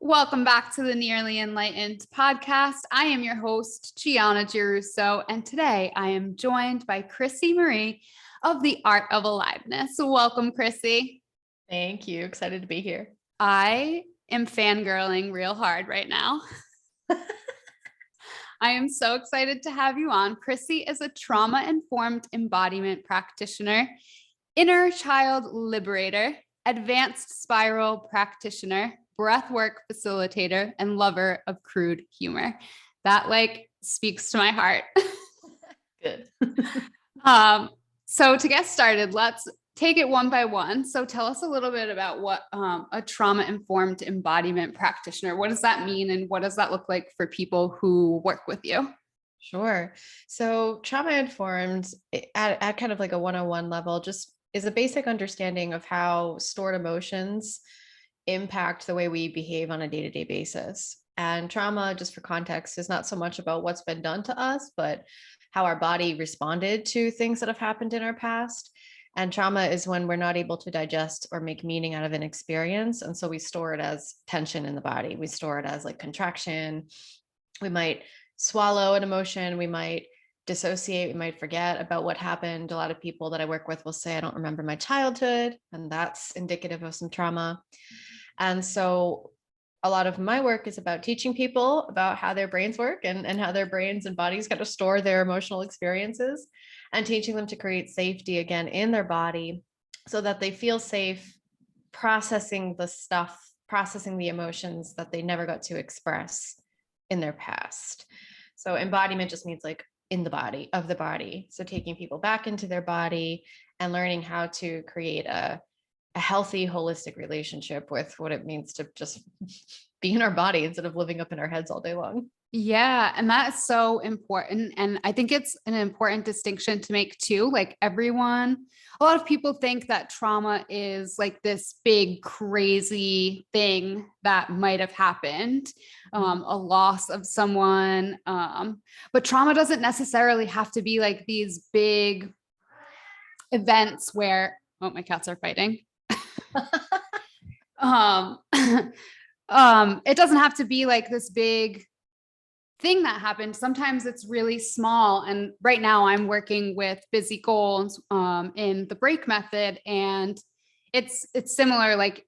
Welcome back to the Nearly Enlightened podcast. I am your host, Giana Girusso, and today I am joined by Chrissy Marie of the Art of Aliveness. Welcome, Chrissy. Thank you. Excited to be here. I am fangirling real hard right now. I am so excited to have you on. Chrissy is a trauma-informed embodiment practitioner, inner child liberator, advanced spiral practitioner, breathwork facilitator, and lover of crude humor. That speaks to my heart. Good. So to get started, let's take it one by one. So tell us a little bit about what a trauma-informed embodiment practitioner, what does that mean? And what does that look like for people who work with you? Sure. So trauma-informed at kind of like a 101 level just is a basic understanding of how stored emotions impact the way we behave on a day-to-day basis. And trauma, just for context, is not so much about what's been done to us, but how our body responded to things that have happened in our past. And trauma is when we're not able to digest or make meaning out of an experience. And so we store it as tension in the body. We store it as like contraction. We might swallow an emotion. We might dissociate. We might forget about what happened. A lot of people that I work with will say, I don't remember my childhood. And that's indicative of some trauma. And so a lot of my work is about teaching people about how their brains work and how their brains and bodies got to store their emotional experiences, and teaching them to create safety again in their body so that they feel safe processing the stuff, processing the emotions that they never got to express in their past. So embodiment just means like in the body of the body. So taking people back into their body and learning how to create a healthy, holistic relationship with what it means to just be in our body instead of living up in our heads all day long. Yeah. And that is so important. And I think it's an important distinction to make too. Like a lot of people think that trauma is like this big, crazy thing that might have happened, a loss of someone. But trauma doesn't necessarily have to be like these big events where, oh, my cats are fighting. It doesn't have to be like this big thing that happened. Sometimes it's really small. And right now I'm working with busy goals in the break method. And it's similar. Like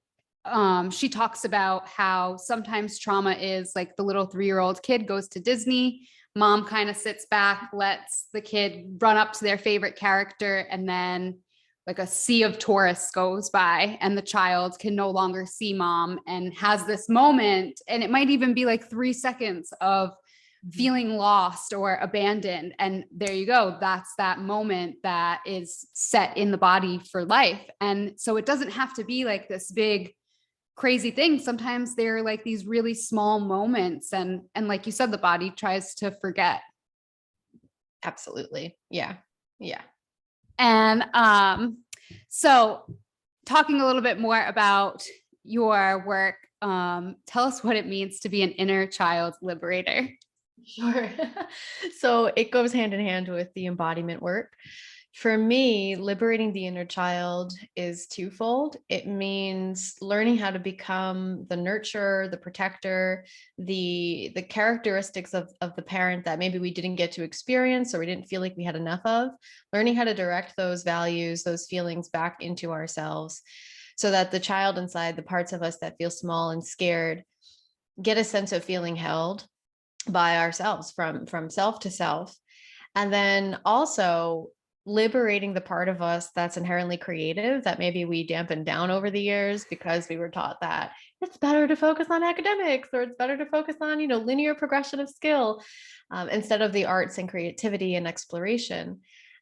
she talks about how sometimes trauma is like the little 3-year-old kid goes to Disney. Mom kind of sits back, lets the kid run up to their favorite character, and then like a sea of tourists goes by and the child can no longer see mom and has this moment. And it might even be like 3 seconds of feeling lost or abandoned. And there you go. That's that moment that is set in the body for life. And so it doesn't have to be like this big, crazy thing. Sometimes they're like these really small moments. And like you said, the body tries to forget. Absolutely. Yeah. Yeah. And so talking a little bit more about your work, tell us what it means to be an inner child liberator. Sure. So it goes hand in hand with the embodiment work. For me, liberating the inner child is twofold. It means learning how to become the nurturer, the protector, the characteristics of the parent that maybe we didn't get to experience or we didn't feel like we had enough of, learning how to direct those values, those feelings back into ourselves so that the child inside, the parts of us that feel small and scared, get a sense of feeling held by ourselves from self to self. And then also liberating the part of us that's inherently creative that maybe we dampened down over the years because we were taught that it's better to focus on academics or it's better to focus on, linear progression of skill instead of the arts and creativity and exploration.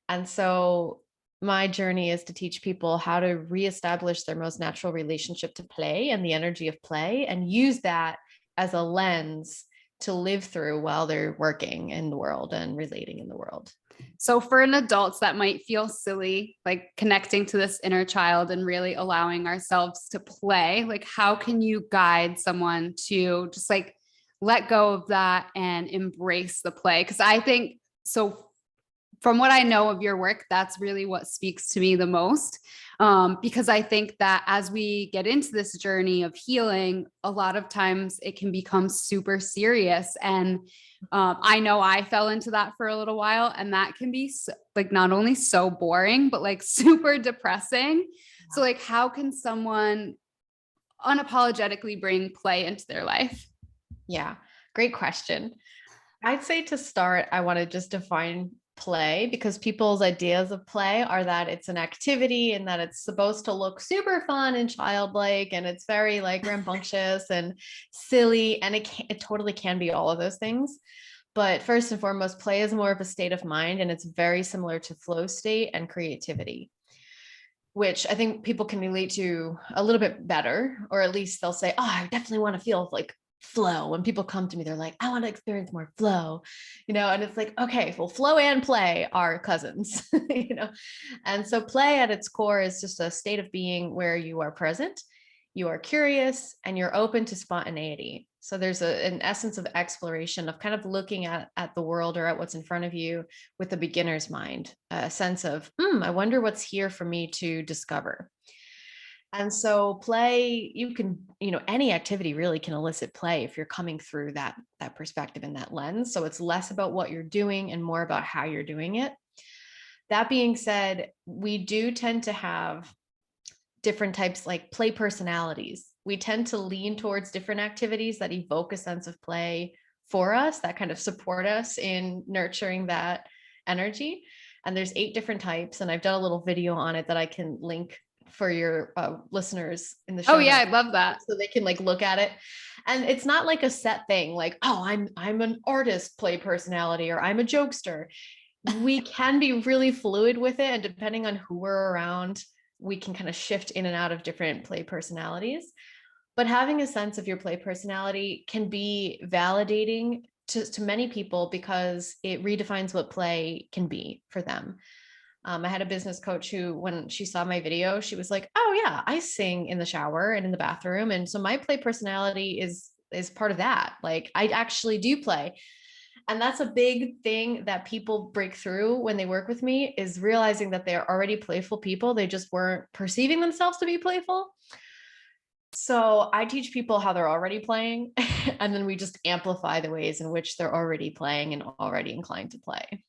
And so my journey is to teach people how to reestablish their most natural relationship to play and the energy of play and use that as a lens to live through while they're working in the world and relating in the world. So for an adult, that might feel silly, like connecting to this inner child and really allowing ourselves to play. Like, how can you guide someone to just like let go of that and embrace the play? Because I think so from what I know of your work, that's really what speaks to me the most. Because I think that as we get into this journey of healing, a lot of times it can become super serious. And I know I fell into that for a little while, and that can be like not only so boring, but like super depressing. So like, how can someone unapologetically bring play into their life? Yeah, great question. I'd say to start, I want to just define play, because people's ideas of play are that it's an activity and that it's supposed to look super fun and childlike, and it's very like rambunctious and silly, and it totally can be all of those things. But first and foremost, play is more of a state of mind, and it's very similar to flow state and creativity, which I think people can relate to a little bit better, or at least they'll say, oh, I definitely want to feel like flow. When people come to me, they're like, I want to experience more flow, and it's like, okay, well, flow and play are cousins, and so play at its core is just a state of being where you are present, you are curious, and you're open to spontaneity. So there's an essence of exploration, of kind of looking at the world or at what's in front of you with a beginner's mind, a sense of, I wonder what's here for me to discover. And so play, you can, any activity really can elicit play if you're coming through that perspective and that lens. So it's less about what you're doing and more about how you're doing it. That being said, we do tend to have different types, like play personalities. We tend to lean towards different activities that evoke a sense of play for us, that kind of support us in nurturing that energy. And there's 8 different types. And I've done a little video on it that I can link for your listeners in the show. Oh yeah, I love that. So they can like look at it. And it's not like a set thing, like, oh, I'm an artist play personality, or I'm a jokester. We can be really fluid with it. And depending on who we're around, we can kind of shift in and out of different play personalities. But having a sense of your play personality can be validating to many people, because it redefines what play can be for them. I had a business coach who, when she saw my video, she was like, oh yeah, I sing in the shower and in the bathroom. And so my play personality is part of that. Like, I actually do play. And that's a big thing that people break through when they work with me, is realizing that they're already playful people. They just weren't perceiving themselves to be playful. So I teach people how they're already playing, and then we just amplify the ways in which they're already playing and already inclined to play.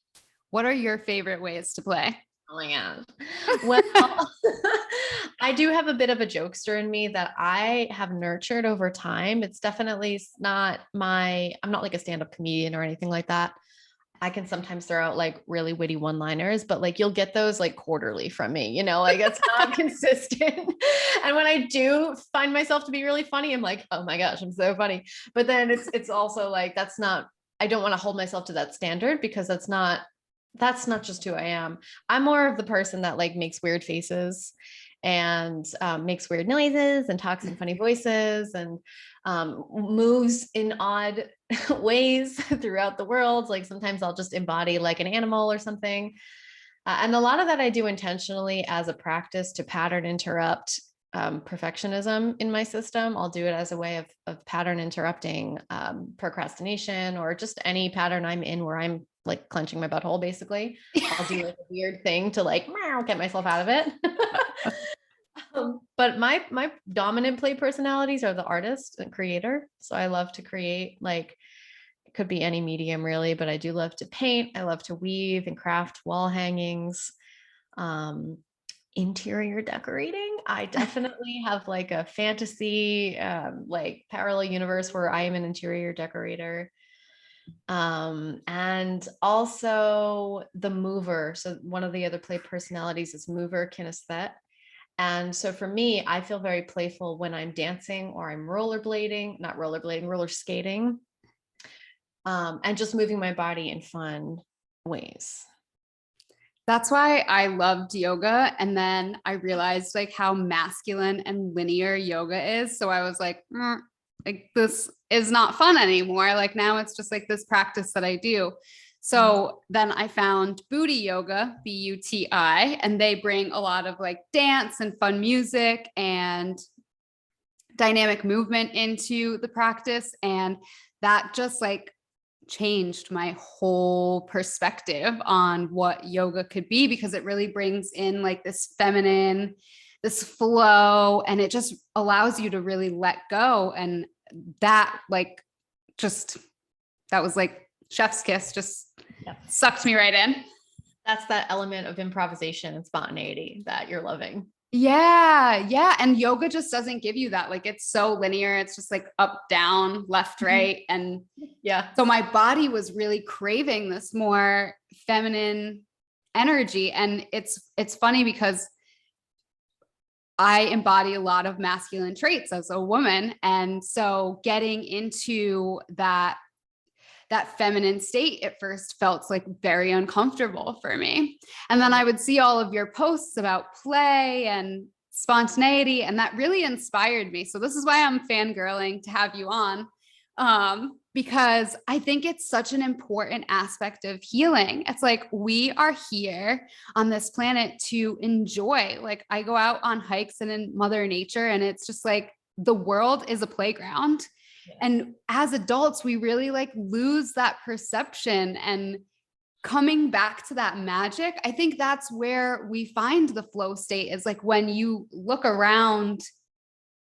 What are your favorite ways to play? Oh my God. Well, I do have a bit of a jokester in me that I have nurtured over time. It's definitely not I'm not like a stand-up comedian or anything like that. I can sometimes throw out like really witty one-liners, but like you'll get those like quarterly from me, like it's not consistent. And when I do find myself to be really funny, I'm like, oh my gosh, I'm so funny. But then it's also like, I don't want to hold myself to that standard, because that's not just who I am. I'm more of the person that like makes weird faces and makes weird noises and talks in funny voices and moves in odd ways throughout the world. Like sometimes I'll just embody like an animal or something. And a lot of that I do intentionally as a practice to pattern interrupt perfectionism in my system. I'll do it as a way of pattern interrupting procrastination, or just any pattern I'm in where I'm like clenching my butthole, basically. I'll do like a weird thing to like get myself out of it. But my dominant play personalities are the artist and creator. So I love to create, like, it could be any medium really, but I do love to paint. I love to weave and craft wall hangings. Interior decorating. I definitely have like a fantasy, like parallel universe where I am an interior decorator. And also the mover. So one of the other play personalities is mover kinesthetic. And so for me, I feel very playful when I'm dancing or I'm roller skating, and just moving my body in fun ways. That's why I loved yoga. And then I realized like how masculine and linear yoga is. So I was like, like this is not fun anymore. Like now it's just like this practice that I do. So then I found Booty Yoga, Buti, and they bring a lot of like dance and fun music and dynamic movement into the practice. And that just like changed my whole perspective on what yoga could be, because it really brings in like this feminine, this flow, and it just allows you to really let go. And that like, just, that was like chef's kiss, just sucked me right in. That's that element of improvisation and spontaneity that you're loving. Yeah. Yeah. And yoga just doesn't give you that. Like, it's so linear. It's just like up, down, left, right. And yeah. So my body was really craving this more feminine energy. And it's funny because I embody a lot of masculine traits as a woman. And so getting into that feminine state at first felt like very uncomfortable for me. And then I would see all of your posts about play and spontaneity, and that really inspired me. So this is why I'm fangirling to have you on, because I think it's such an important aspect of healing. It's like, we are here on this planet to enjoy. Like, I go out on hikes and in Mother Nature, and it's just like, the world is a playground. And as adults, we really like lose that perception, and coming back to that magic. I think that's where we find the flow state, is like when you look around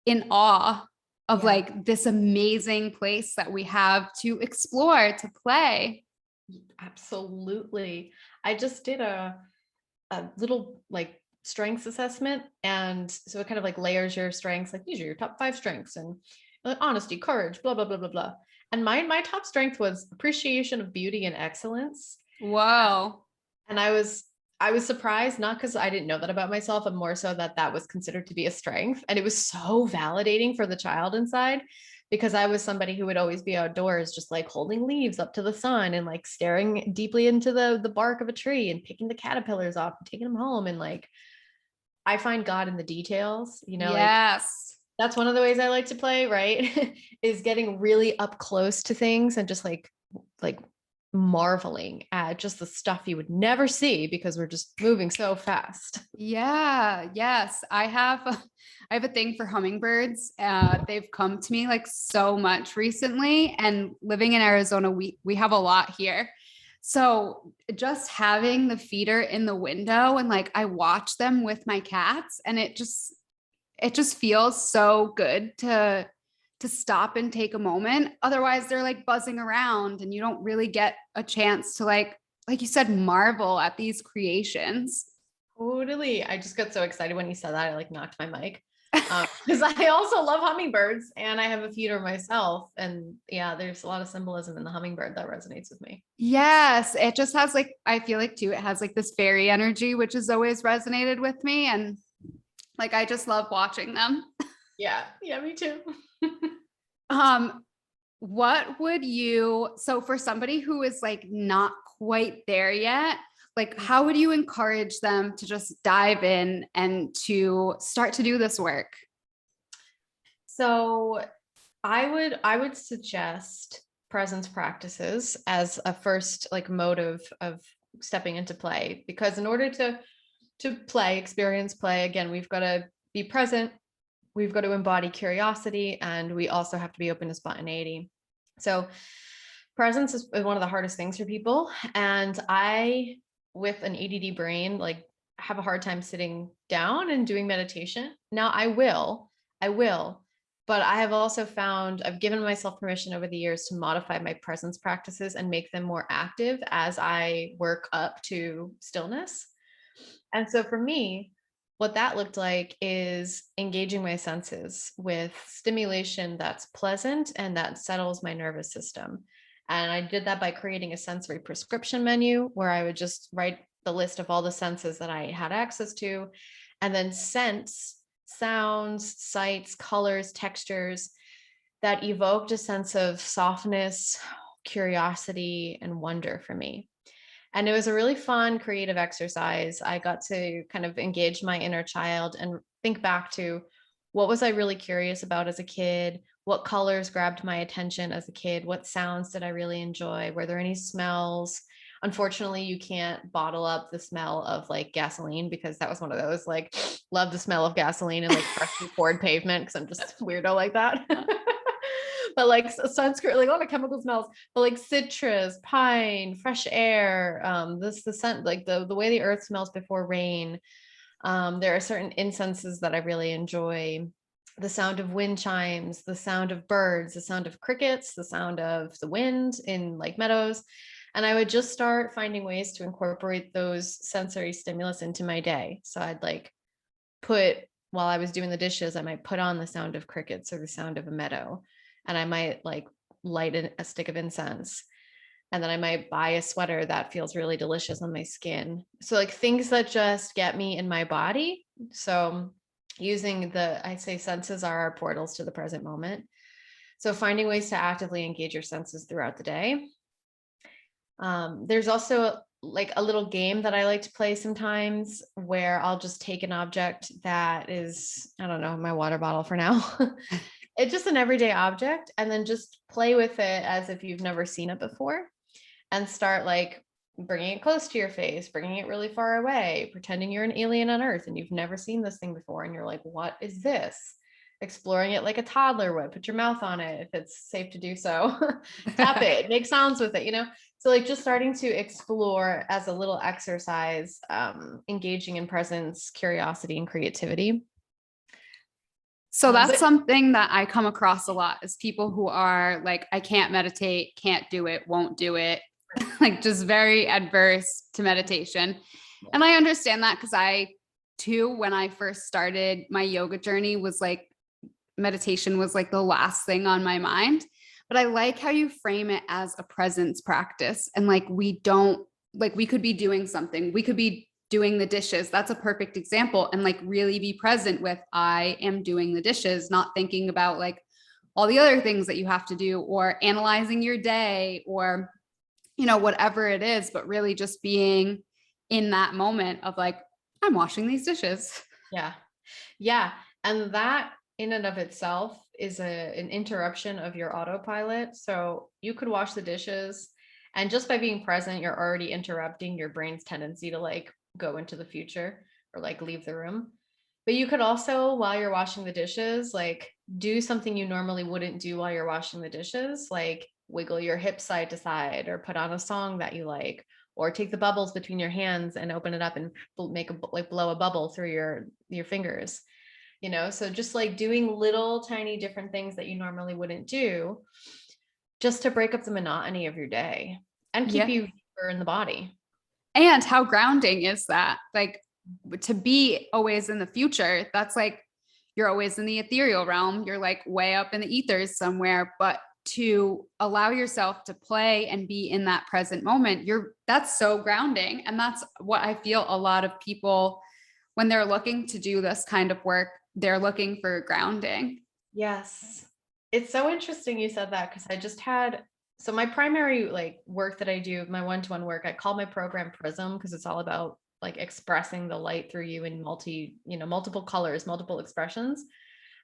in awe of like this amazing place that we have to explore, to play. Absolutely. I just did a little like strengths assessment. And so it kind of like layers your strengths, like these are your top 5 strengths, and honesty, courage, blah, blah, blah, blah, blah. And my top strength was appreciation of beauty and excellence. Whoa. And I was surprised, not because I didn't know that about myself, but more so that was considered to be a strength. And it was so validating for the child inside, because I was somebody who would always be outdoors, just like holding leaves up to the sun and like staring deeply into the bark of a tree and picking the caterpillars off and taking them home. And like, I find God in the details, Yes. like, that's one of the ways I like to play, right? Is getting really up close to things and just like marveling at just the stuff you would never see because we're just moving so fast. Yeah. Yes. I have a thing for hummingbirds. They've come to me like so much recently, and living in Arizona, we have a lot here. So just having the feeder in the window, and like, I watch them with my cats, and it just feels so good to stop and take a moment. Otherwise they're like buzzing around, and you don't really get a chance to like you said, marvel at these creations. Totally. I just got so excited when you said that. I like knocked my mic. Because I also love hummingbirds, and I have a feeder myself. And yeah, there's a lot of symbolism in the hummingbird that resonates with me. Yes. It just has like, I feel like too, it has like this fairy energy, which has always resonated with me. And like, I just love watching them. Yeah. Yeah, me too. What would you, so for somebody who is like not quite there yet, like, how would you encourage them to just dive in and to start to do this work? So I would suggest presence practices as a first like mode of stepping into play, because in order to experience play, again, we've got to be present, we've got to embody curiosity, and we also have to be open to spontaneity. So presence is one of the hardest things for people. And I, with an ADD brain, like have a hard time sitting down and doing meditation. Now I will, but I have also found I've given myself permission over the years to modify my presence practices and make them more active as I work up to stillness. And so for me, what that looked like is engaging my senses with stimulation that's pleasant and that settles my nervous system. And I did that by creating a sensory prescription menu where I would just write the list of all the senses that I had access to, and then sense sounds, sights, colors, textures that evoked a sense of softness, curiosity, and wonder for me. And it was a really fun, creative exercise. I got to kind of engage my inner child and think back to, what was I really curious about as a kid? What colors grabbed my attention as a kid? What sounds did I really enjoy? Were there any smells? Unfortunately, you can't bottle up the smell of like gasoline, because that was one of those, like, love the smell of gasoline and like freshly poured pavement, because I'm just weirdo like that. but like sunscreen, like a lot of chemical smells, but like citrus, pine, fresh air, the scent, like the way the earth smells before rain. There are certain incenses that I really enjoy. The sound of wind chimes, the sound of birds, the sound of crickets, the sound of the wind in like meadows. And I would just start finding ways to incorporate those sensory stimulus into my day. So I'd like while I was doing the dishes, I might put on the sound of crickets or the sound of a meadow. And I might like light a stick of incense. And then I might buy a sweater that feels really delicious on my skin. So like things that just get me in my body. So using I'd say senses are our portals to the present moment. So finding ways to actively engage your senses throughout the day. There's also like a little game that I like to play sometimes where I'll just take an object that is, I don't know, my water bottle for now. It's just an everyday object, and then just play with it as if you've never seen it before, and start like bringing it close to your face, bringing it really far away, pretending you're an alien on Earth and you've never seen this thing before. And you're like, what is this? Exploring it like a toddler would. Put your mouth on it if it's safe to do so. Tap it, make sounds with it, So like just starting to explore as a little exercise, engaging in presence, curiosity, and creativity. So that's something that I come across a lot is people who are like, I can't meditate, can't do it, won't do it, like just very adverse to meditation. And I understand that because I too, when I first started my yoga journey, was like meditation was like the last thing on my mind. But I like how you frame it as a presence practice. And like, we could be doing something. We could be doing the dishes. That's a perfect example. And like really be present with, I am doing the dishes, not thinking about like all the other things that you have to do or analyzing your day or, whatever it is, but really just being in that moment of like, I'm washing these dishes. Yeah. Yeah. And that in and of itself is an interruption of your autopilot. So you could wash the dishes, and just by being present, you're already interrupting your brain's tendency to like go into the future or like leave the room. But you could also, while you're washing the dishes, like do something you normally wouldn't do while you're washing the dishes, like wiggle your hips side to side or put on a song that you like, or take the bubbles between your hands and open it up and make blow a bubble through your fingers. So just like doing little tiny different things that you normally wouldn't do, just to break up the monotony of your day and keep you deeper in the body. And how grounding is that? Like to be always in the future, that's like, you're always in the ethereal realm. You're like way up in the ethers somewhere, but to allow yourself to play and be in that present moment, that's so grounding. And that's what I feel a lot of people, when they're looking to do this kind of work, they're looking for grounding. Yes. It's so interesting you said that, because I just had, so my primary like work that I do, my one-to-one work, I call my program Prism, because it's all about like expressing the light through you in multiple colors, multiple expressions.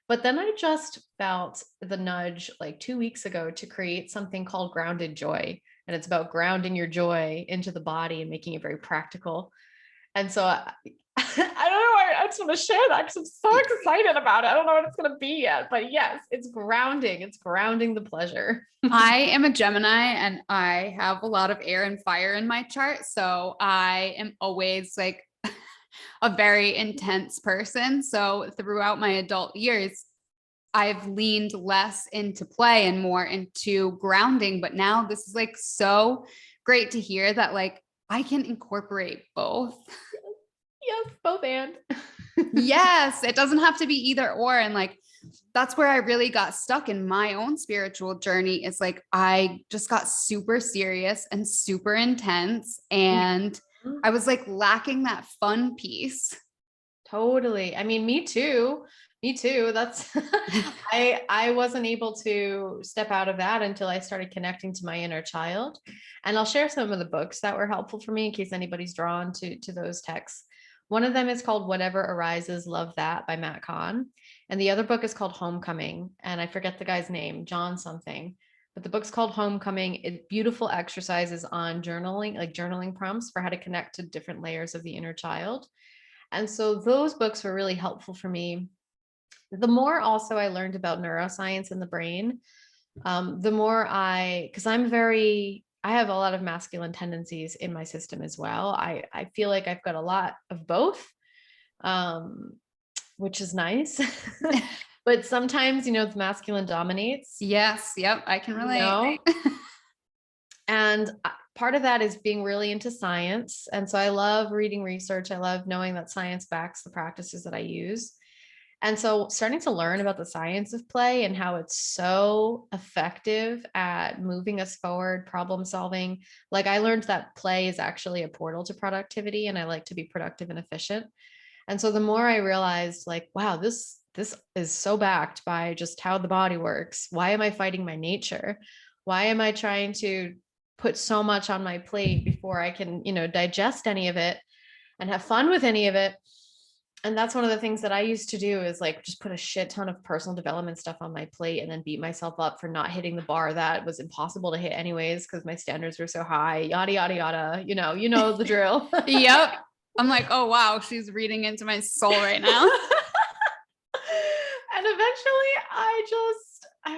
But then I just felt the nudge like 2 weeks ago to create something called Grounded Joy. And it's about grounding your joy into the body and making it very practical. And so I don't know, I just want to share that because I'm so excited about it. I don't know what it's going to be yet, but yes, it's grounding. It's grounding the pleasure. I am a Gemini and I have a lot of air and fire in my chart. So I am always like a very intense person. So throughout my adult years, I've leaned less into play and more into grounding. But now this is like so great to hear that like I can incorporate both. Yes, both and. Yes, it doesn't have to be either or. And like, that's where I really got stuck in my own spiritual journey. It's like, I just got super serious and super intense. And I was like lacking that fun piece. Totally. I mean, me too. Me too. That's, I wasn't able to step out of that until I started connecting to my inner child. And I'll share some of the books that were helpful for me in case anybody's drawn to those texts. One of them is called Whatever Arises, Love That by Matt Kahn. And the other book is called Homecoming. And I forget the guy's name, John something, but the book's called Homecoming. It's beautiful exercises on journaling, like journaling prompts for how to connect to different layers of the inner child. And so those books were really helpful for me. The more also I learned about neuroscience in the brain, The more because I have a lot of masculine tendencies in my system as well. I feel like I've got a lot of both, which is nice. But sometimes, the masculine dominates. Yes. Yep. I can relate. And part of that is being really into science. And so I love reading research. I love knowing that science backs the practices that I use. And so starting to learn about the science of play and how it's so effective at moving us forward, problem solving. Like I learned that play is actually a portal to productivity, and I like to be productive and efficient. And so the more I realized, like, wow, this is so backed by just how the body works. Why am I fighting my nature? Why am I trying to put so much on my plate before I can, digest any of it and have fun with any of it? And that's one of the things that I used to do, is like just put a shit ton of personal development stuff on my plate and then beat myself up for not hitting the bar that was impossible to hit anyways, because my standards were so high, yada, yada, yada. You know the drill. Yep. I'm like, oh, wow, she's reading into my soul right now. And eventually I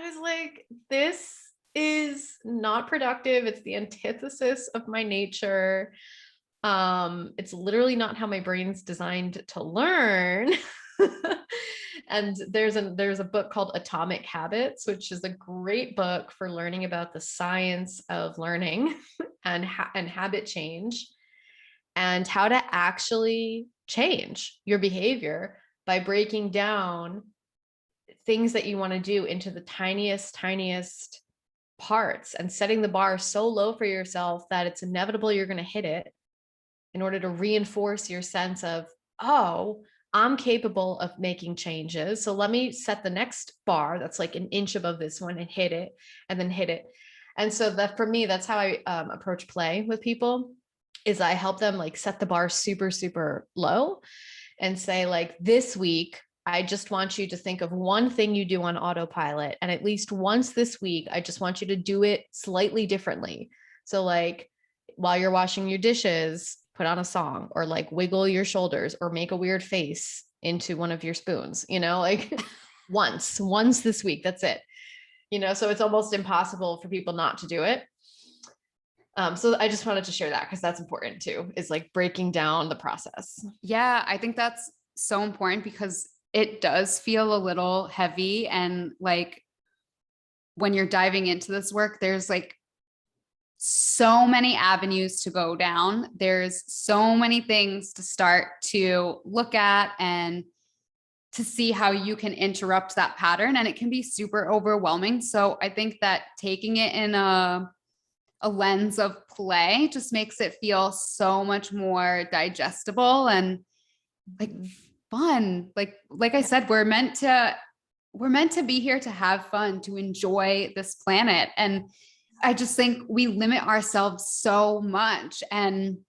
was like, this is not productive. It's the antithesis of my nature. It's literally not how my brain's designed to learn. And there's a book called Atomic Habits, which is a great book for learning about the science of learning and habit change, and how to actually change your behavior by breaking down things that you want to do into the tiniest parts, and setting the bar so low for yourself that it's inevitable you're going to hit it, in order to reinforce your sense of, oh, I'm capable of making changes. So let me set the next bar that's like an inch above this one and hit it, and then hit it. And so that, for me, that's how I approach play with people, is I help them like set the bar super, super low and say, like, this week, I just want you to think of one thing you do on autopilot. And at least once this week, I just want you to do it slightly differently. So like while you're washing your dishes, put on a song, or like wiggle your shoulders, or make a weird face into one of your spoons, like once this week, that's it. So it's almost impossible for people not to do it. So I just wanted to share that, because that's important too, is like breaking down the process. Yeah, I think that's so important, because it does feel a little heavy. And like when you're diving into this work, there's like so many avenues to go down. There's so many things to start to look at and to see how you can interrupt that pattern. And it can be super overwhelming. So I think that taking it in a lens of play just makes it feel so much more digestible and like fun. Like I said, we're meant to be here to have fun, to enjoy this planet. And I just think we limit ourselves so much. And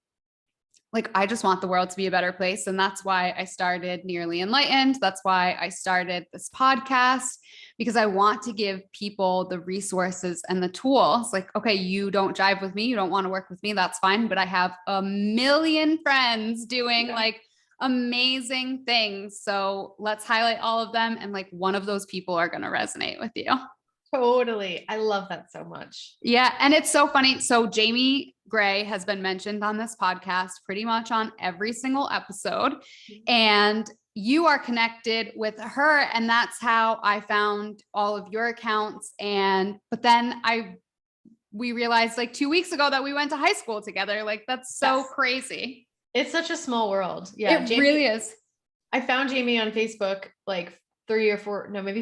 like, I just want the world to be a better place. And that's why I started Nearly Enlightened. That's why I started this podcast, because I want to give people the resources and the tools. Like, okay, you don't jive with me, you don't want to work with me, that's fine. But I have a million friends doing like amazing things. So let's highlight all of them. And like one of those people are going to resonate with you. Totally. I love that so much. Yeah. And it's so funny. So Jamie Gray has been mentioned on this podcast pretty much on every single episode. And you are connected with her. And that's how I found all of your accounts. But then we realized like 2 weeks ago that we went to high school together. Like, that's so crazy. It's such a small world. Yeah. It really is. I found Jamie on Facebook like 4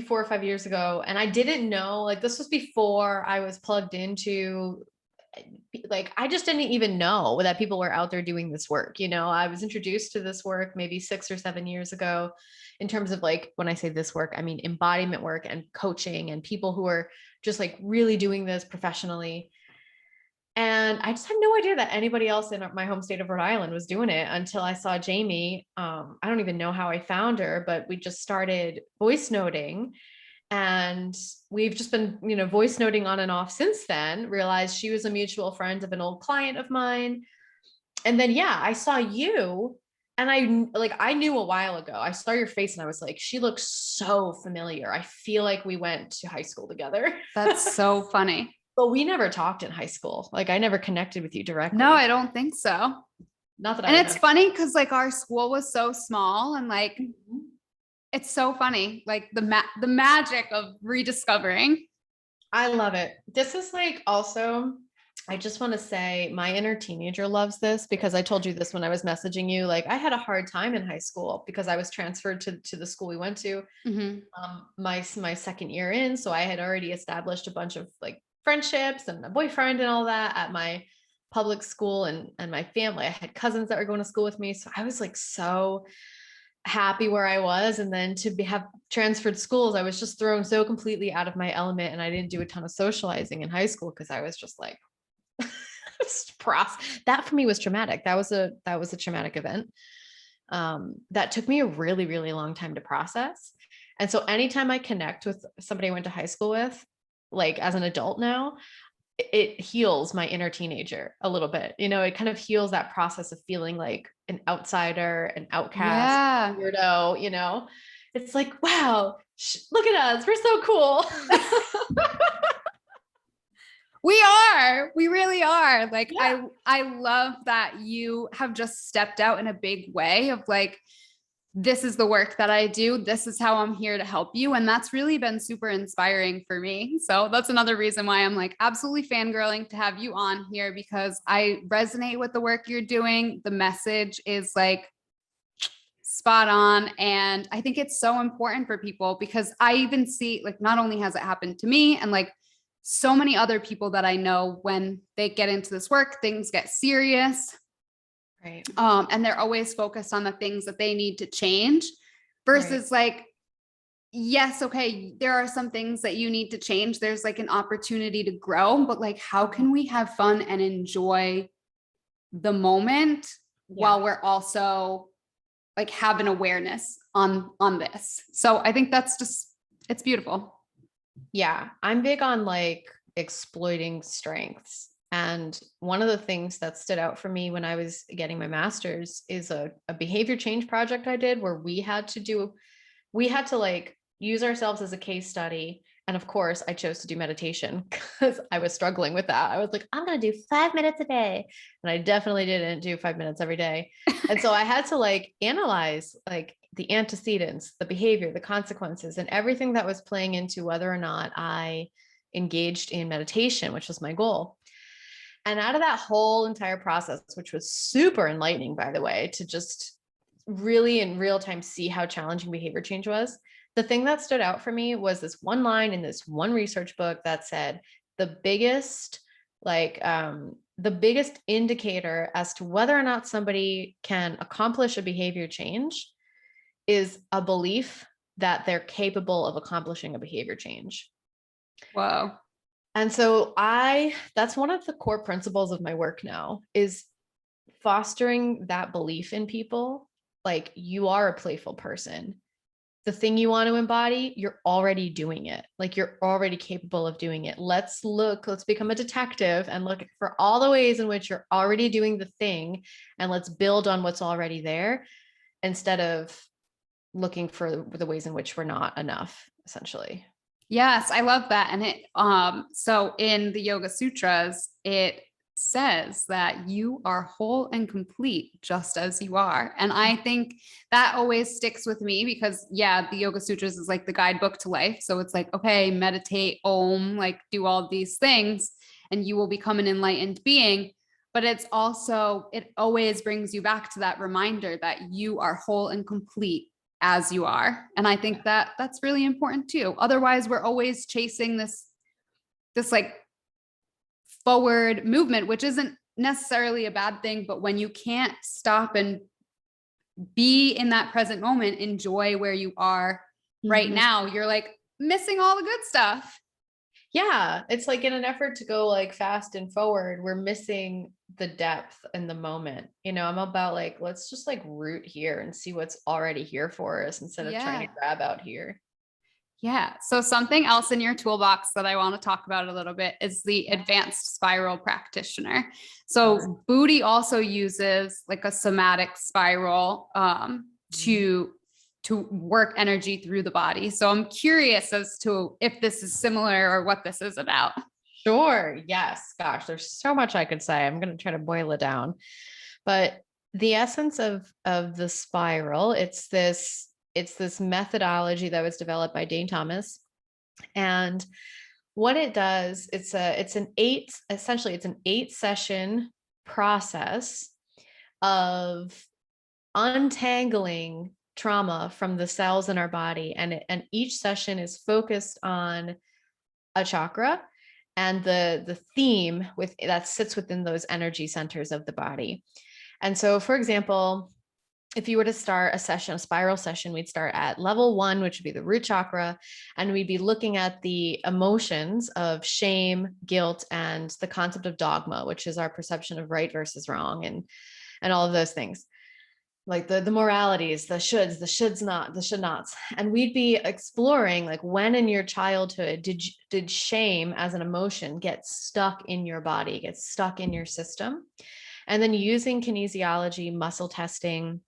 or 5 years ago. And I didn't know, like, this was before I was plugged into, like, I just didn't even know that people were out there doing this work. I was introduced to this work maybe 6 or 7 years ago, in terms of like, when I say this work, I mean embodiment work and coaching, and people who are just like really doing this professionally. And I just had no idea that anybody else in my home state of Rhode Island was doing it, until I saw Jamie. I don't even know how I found her, but we just started voice noting, and we've just been, voice noting on and off since then. Realized she was a mutual friend of an old client of mine. And then, I saw you And I knew a while ago, I saw your face and I was like, she looks so familiar. I feel like we went to high school together. That's so funny. But we never talked in high school. Like I never connected with you directly. No, I don't think so. Not that I And it's remember. funny because like our school was so small and like, Mhm. it's so funny, like the magic of rediscovering. I love it. This is like also, I just want to say my inner teenager loves this because I told you this when I was messaging you. Like I had a hard time in high school because I was transferred to the school we went to my second year in. So I had already established a bunch of like friendships and a boyfriend and all that at my public school and my family. I had cousins that were going to school with me. So I was like so happy where I was. And then have transferred schools, I was just thrown so completely out of my element. And I didn't do a ton of socializing in high school because I was just like, that for me was traumatic. That was a traumatic event. That took me a really, really long time to process. And so anytime I connect with somebody I went to high school with, like as an adult now, it heals my inner teenager a little bit. It kind of heals that process of feeling like an outsider, an outcast, Yeah. weirdo. It's like, wow, look at us. We're so cool. We really are. Like, yeah. I love that you have just stepped out in a big way of like, this is the work that I do. This is how I'm here to help you. And that's really been super inspiring for me. So that's another reason why I'm like absolutely fangirling to have you on here, because I resonate with the work you're doing. The message is like spot on. And I think it's so important for people because I even see like, not only has it happened to me and like so many other people that I know, when they get into this work, things get serious. Right. And they're always focused on the things that they need to change versus like, yes, okay, there are some things that you need to change. There's like an opportunity to grow, but like, how can we have fun and enjoy the moment while we're also like have an awareness on this? So I think that's just, it's beautiful. Yeah. I'm big on like exploiting strengths. And one of the things that stood out for me when I was getting my master's is a behavior change project I did where we had to like use ourselves as a case study. And of course, I chose to do meditation because I was struggling with that. I was like, I'm going to do 5 minutes a day. And I definitely didn't do 5 minutes every day. And so I had to like analyze like the antecedents, the behavior, the consequences, and everything that was playing into whether or not I engaged in meditation, which was my goal. And out of that whole entire process, which was super enlightening, by the way, to just really in real time see how challenging behavior change was, the thing that stood out for me was this one line in this one research book that said the biggest indicator as to whether or not somebody can accomplish a behavior change is a belief that they're capable of accomplishing a behavior change. Wow. And so that's one of the core principles of my work now, is fostering that belief in people. Like, you are a playful person. The thing you want to embody, you're already doing it. Like, you're already capable of doing it. Let's become a detective and look for all the ways in which you're already doing the thing. And let's build on what's already there instead of looking for the ways in which we're not enough, essentially. Yes, I love that. And so in the Yoga Sutras, it says that you are whole and complete just as you are. And I think that always sticks with me because the Yoga Sutras is like the guidebook to life. So it's like, okay, meditate, om, like do all these things and you will become an enlightened being. But it's also, it always brings you back to that reminder that you are whole and complete as you are. And I think that that's really important too. Otherwise, we're always chasing this like forward movement, which isn't necessarily a bad thing, but when you can't stop and be in that present moment, enjoy where you are right now, you're like missing all the good stuff. Yeah, it's like in an effort to go like fast and forward, we're missing the depth in the moment. I'm about like, let's just like root here and see what's already here for us instead of trying to grab out here. Yeah. So something else in your toolbox that I want to talk about a little bit is the advanced spiral practitioner. So Booty also uses like a somatic spiral to work energy through the body. So I'm curious as to if this is similar or what this is about. Sure. Yes. Gosh, there's so much I could say. I'm going to try to boil it down. But the essence of the spiral, it's this methodology that was developed by Dane Thomas. And what it does, it's an 8-session process of untangling trauma from the cells in our body. And each session is focused on a chakra and the theme that sits within those energy centers of the body. And so, for example, if you were to start a spiral session, we'd start at level 1, which would be the root chakra. And we'd be looking at the emotions of shame, guilt, and the concept of dogma, which is our perception of right versus wrong and all of those things. Like the moralities, the should nots. And we'd be exploring like when in your childhood did shame as an emotion get stuck in your body, get stuck in your system. And then using kinesiology, muscle testing,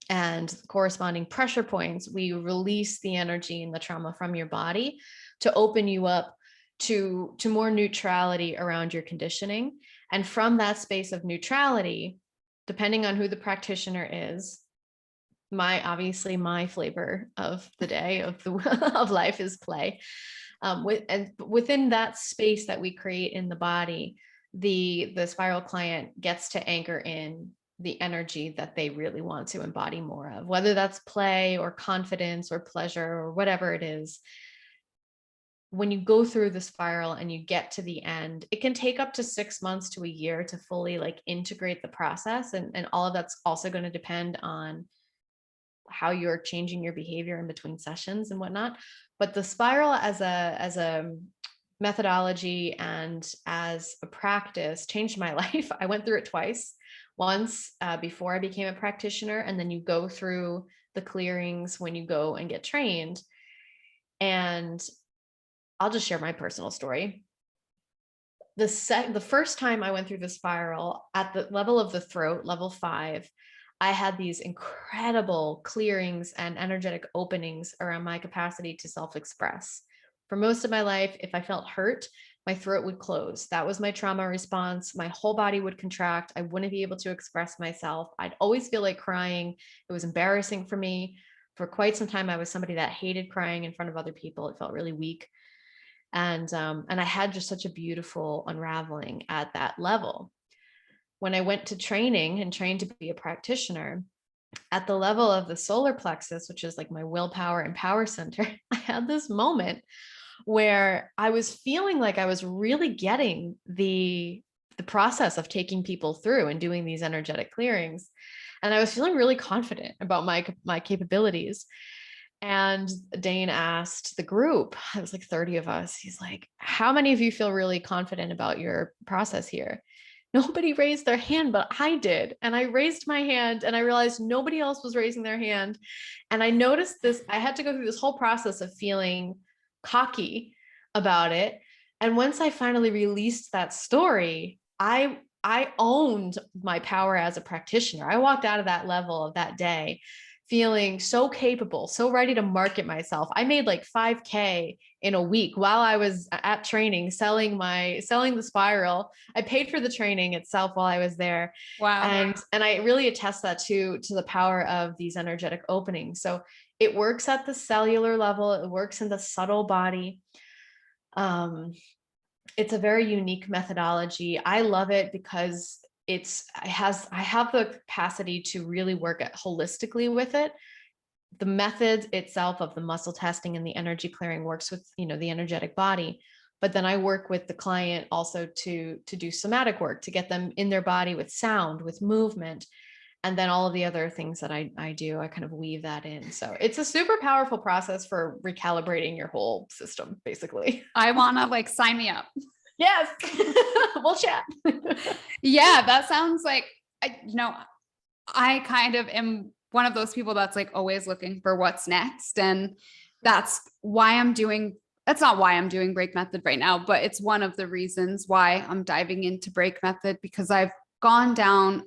and corresponding pressure points, we release the energy and the trauma from your body to open you up to more neutrality around your conditioning. And from that space of neutrality, depending on who the practitioner is, obviously my flavor of the day of life is play. Within that space that we create in the body, the spiral client gets to anchor in the energy that they really want to embody more of, whether that's play or confidence or pleasure or whatever it is. When you go through the spiral and you get to the end, it can take up to 6 months to a year to fully like integrate the process. And all of that's also going to depend on how you're changing your behavior in between sessions and whatnot. But the spiral as a methodology and as a practice changed my life. I went through it twice. Once before I became a practitioner, and then you go through the clearings when you go and get trained. And I'll just share my personal story. The first time I went through the spiral at the level of the throat, level 5, I had these incredible clearings and energetic openings around my capacity to self-express. For most of my life, if I felt hurt, my throat would close. That was my trauma response. My whole body would contract. I wouldn't be able to express myself. I'd always feel like crying. It was embarrassing for me. For quite some time, I was somebody that hated crying in front of other people. It felt really weak. And I had just such a beautiful unraveling at that level. When I went to training and trained to be a practitioner, at the level of the solar plexus, which is like my willpower and power center, I had this moment where I was feeling like I was really getting the process of taking people through and doing these energetic clearings. And I was feeling really confident about my capabilities. And Dane asked the group, it was like 30 of us, he's like, how many of you feel really confident about your process here? Nobody raised their hand, but I did. And I raised my hand and I realized nobody else was raising their hand. And I noticed this, I had to go through this whole process of feeling cocky about it. And once I finally released that story, I owned my power as a practitioner. I walked out of that level of that day feeling so capable, so ready to market myself. I made like 5K in a week while I was at training, selling the spiral. I paid for the training itself while I was there. Wow. And I really attest that to the power of these energetic openings. So it works at the cellular level. It works in the subtle body. It's a very unique methodology. I love it because I have the capacity to really work holistically with it. The method itself of the muscle testing and the energy clearing works with, the energetic body, but then I work with the client also to do somatic work, to get them in their body with sound, with movement. And then all of the other things that I do, I kind of weave that in. So it's a super powerful process for recalibrating your whole system, basically. I want to sign me up. Yes. We'll chat. Yeah, that sounds like, I kind of am one of those people that's always looking for what's next. And that's not why I'm doing break method right now, but it's one of the reasons why I'm diving into break method, because I've gone down,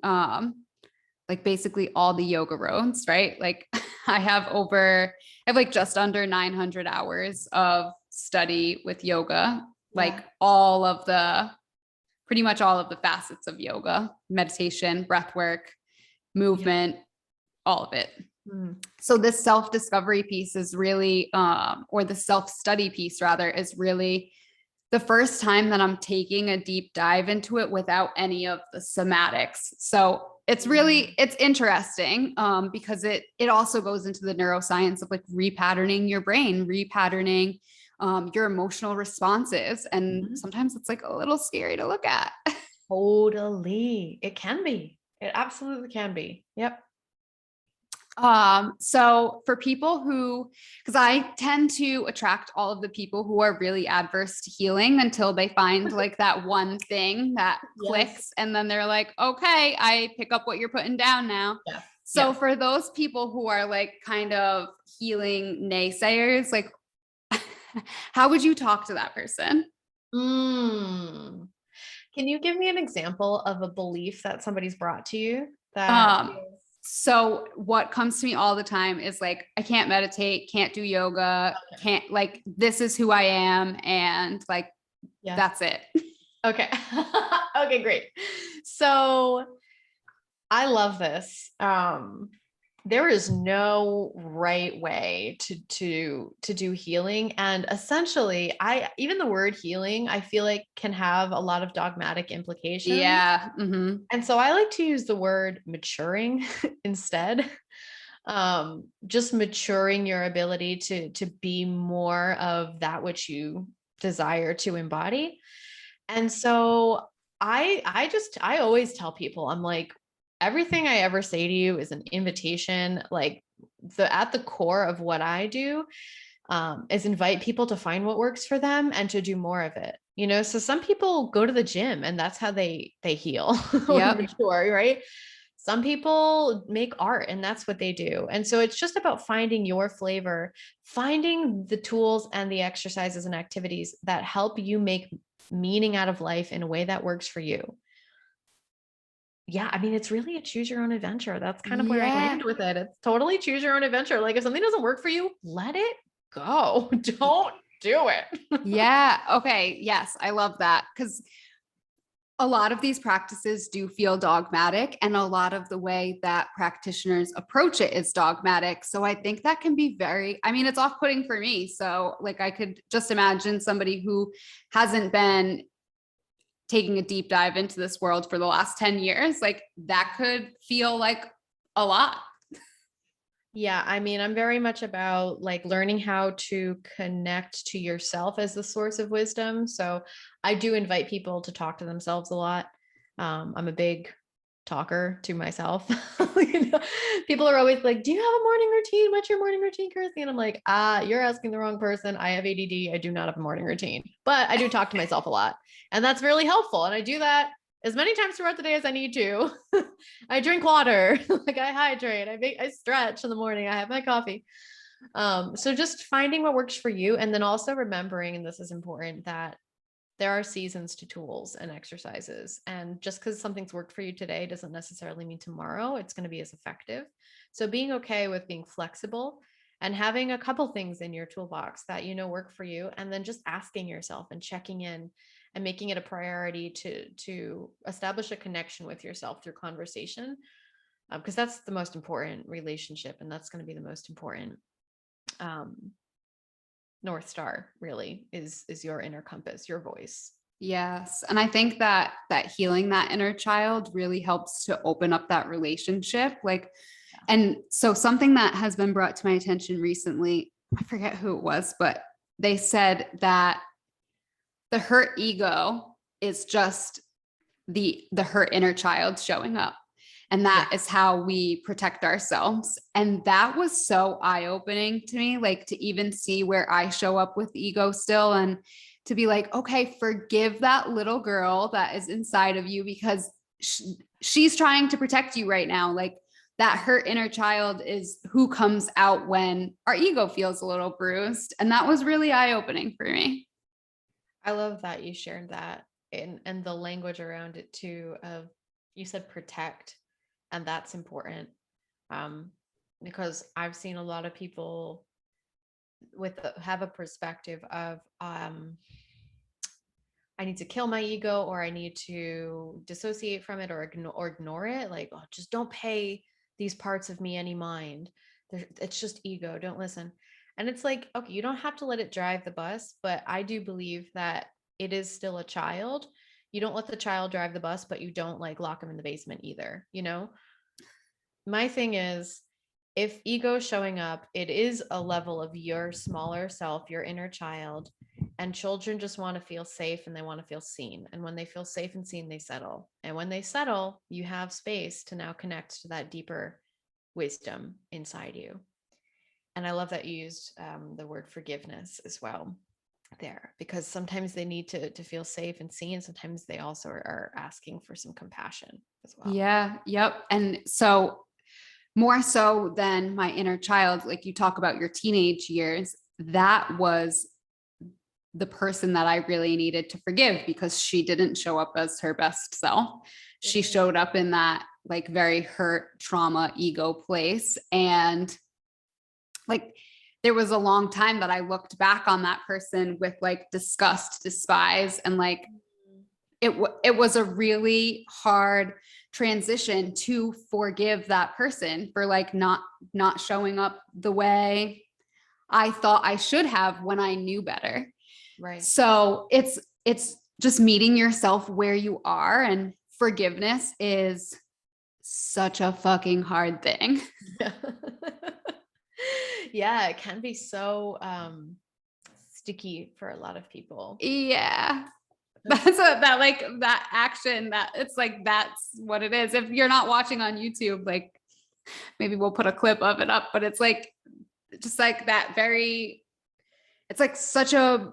like basically all the yoga roads, right? Like I have like just under 900 hours of study with yoga, like pretty much all of the facets of yoga, meditation, breath work, movement, all of it. So this self-discovery piece is really, or the self-study piece rather, is really the first time that I'm taking a deep dive into it without any of the somatics. So it's interesting, because it also goes into the neuroscience of like repatterning your brain, repatterning your emotional responses. And sometimes it's like a little scary to look at. Totally. It can be. It absolutely can be. Yep. So for people because I tend to attract all of the people who are really adverse to healing until they find like that one thing that clicks, and then they're like, okay, I pick up what you're putting down now. Yeah. So for those people who are like kind of healing naysayers, like how would you talk to that person? Can you give me an example of a belief that somebody's brought to you that so what comes to me all the time is like, I can't meditate, can't do yoga, can't, like, this is who I am. And like, that's it. Okay. Okay, great. So I love this. There is no right way to do healing. And essentially, even the word healing, I feel like can have a lot of dogmatic implications. Yeah. And so I like to use the word maturing instead. Just maturing your ability to be more of that which you desire to embody. And so I always tell people, I'm like, everything I ever say to you is an invitation. Like at the core of what I do is invite people to find what works for them and to do more of it. You know, so some people go to the gym and that's how they heal or mature, right? Some people make art and that's what they do. And so it's just about finding your flavor, finding the tools and the exercises and activities that help you make meaning out of life in a way that works for you. Yeah, I mean, it's really a choose your own adventure. That's kind of where I land with it. It's totally choose your own adventure. Like if something doesn't work for you, let it go. Don't do it. Yeah. Okay. Yes. I love that. Because a lot of these practices do feel dogmatic, and a lot of the way that practitioners approach it is dogmatic. So I think that can be it's off-putting for me. So like, I could just imagine somebody who hasn't been taking a deep dive into this world for the last 10 years, like that could feel like a lot. Yeah, I mean, I'm very much about like learning how to connect to yourself as the source of wisdom. So I do invite people to talk to themselves a lot. I'm a big talker to myself. You know, people are always like, do you have a morning routine? What's your morning routine, Chrissy? And I'm like, you're asking the wrong person. I have ADD. I do not have a morning routine, but I do talk to myself a lot. And that's really helpful. And I do that as many times throughout the day as I need to. I drink water, like I hydrate, I stretch in the morning, I have my coffee. So just finding what works for you. And then also remembering, and this is important, that there are seasons to tools and exercises. And just because something's worked for you today doesn't necessarily mean tomorrow it's going to be as effective. So being okay with being flexible and having a couple things in your toolbox that you know work for you, and then just asking yourself and checking in and making it a priority to establish a connection with yourself through conversation, because that's the most important relationship, and that's going to be the most important North Star, really, is your inner compass, your voice. Yes. And I think that healing that inner child really helps to open up that relationship. Like, and so something that has been brought to my attention recently, I forget who it was, but they said that the hurt ego is just the hurt inner child showing up. And that is how we protect ourselves. And that was so eye-opening to me, like to even see where I show up with ego still, and to be like, okay, forgive that little girl that is inside of you, because she's trying to protect you right now. Like that hurt inner child is who comes out when our ego feels a little bruised. And that was really eye-opening for me. I love that you shared that, and the language around it too, of, you said protect, and that's important. Because I've seen a lot of people have a perspective of, I need to kill my ego, or I need to dissociate from it, or ignore it. Like, oh, just don't pay these parts of me any mind. It's just ego. Don't listen. And it's like, okay, you don't have to let it drive the bus, but I do believe that it is still a child. You don't let the child drive the bus, but you don't like lock them in the basement either. My thing is, if ego is showing up, it is a level of your smaller self, your inner child, and children just want to feel safe and they want to feel seen. And when they feel safe and seen, they settle. And when they settle, you have space to now connect to that deeper wisdom inside you. And I love that you used the word forgiveness as well there, because sometimes they need to feel safe and seen. Sometimes they also are asking for some compassion as well. Yeah. Yep. And so more so than my inner child, like you talk about your teenage years, that was the person that I really needed to forgive, because she didn't show up as her best self. She showed up in that like very hurt, trauma, ego place. And like, there was a long time that I looked back on that person with like disgust, despise, and like, it was a really hard transition to forgive that person for like not showing up the way I thought I should have when I knew better. Right. So it's just meeting yourself where you are, and forgiveness is such a fucking hard thing. Yeah. Yeah, it can be so sticky for a lot of people. Yeah. That action, that it's like, that's what it is. If you're not watching on YouTube, like maybe we'll put a clip of it up, but it's like, just like that it's like such a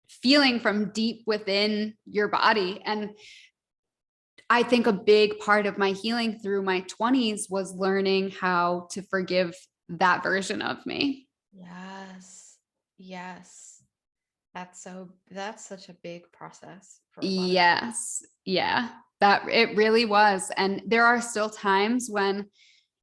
feeling from deep within your body. And I think a big part of my healing through my 20s was learning how to forgive that version of me. Yes. Yes. That's such a big process for a lot of people. Yes. Yeah. That it really was. And there are still times when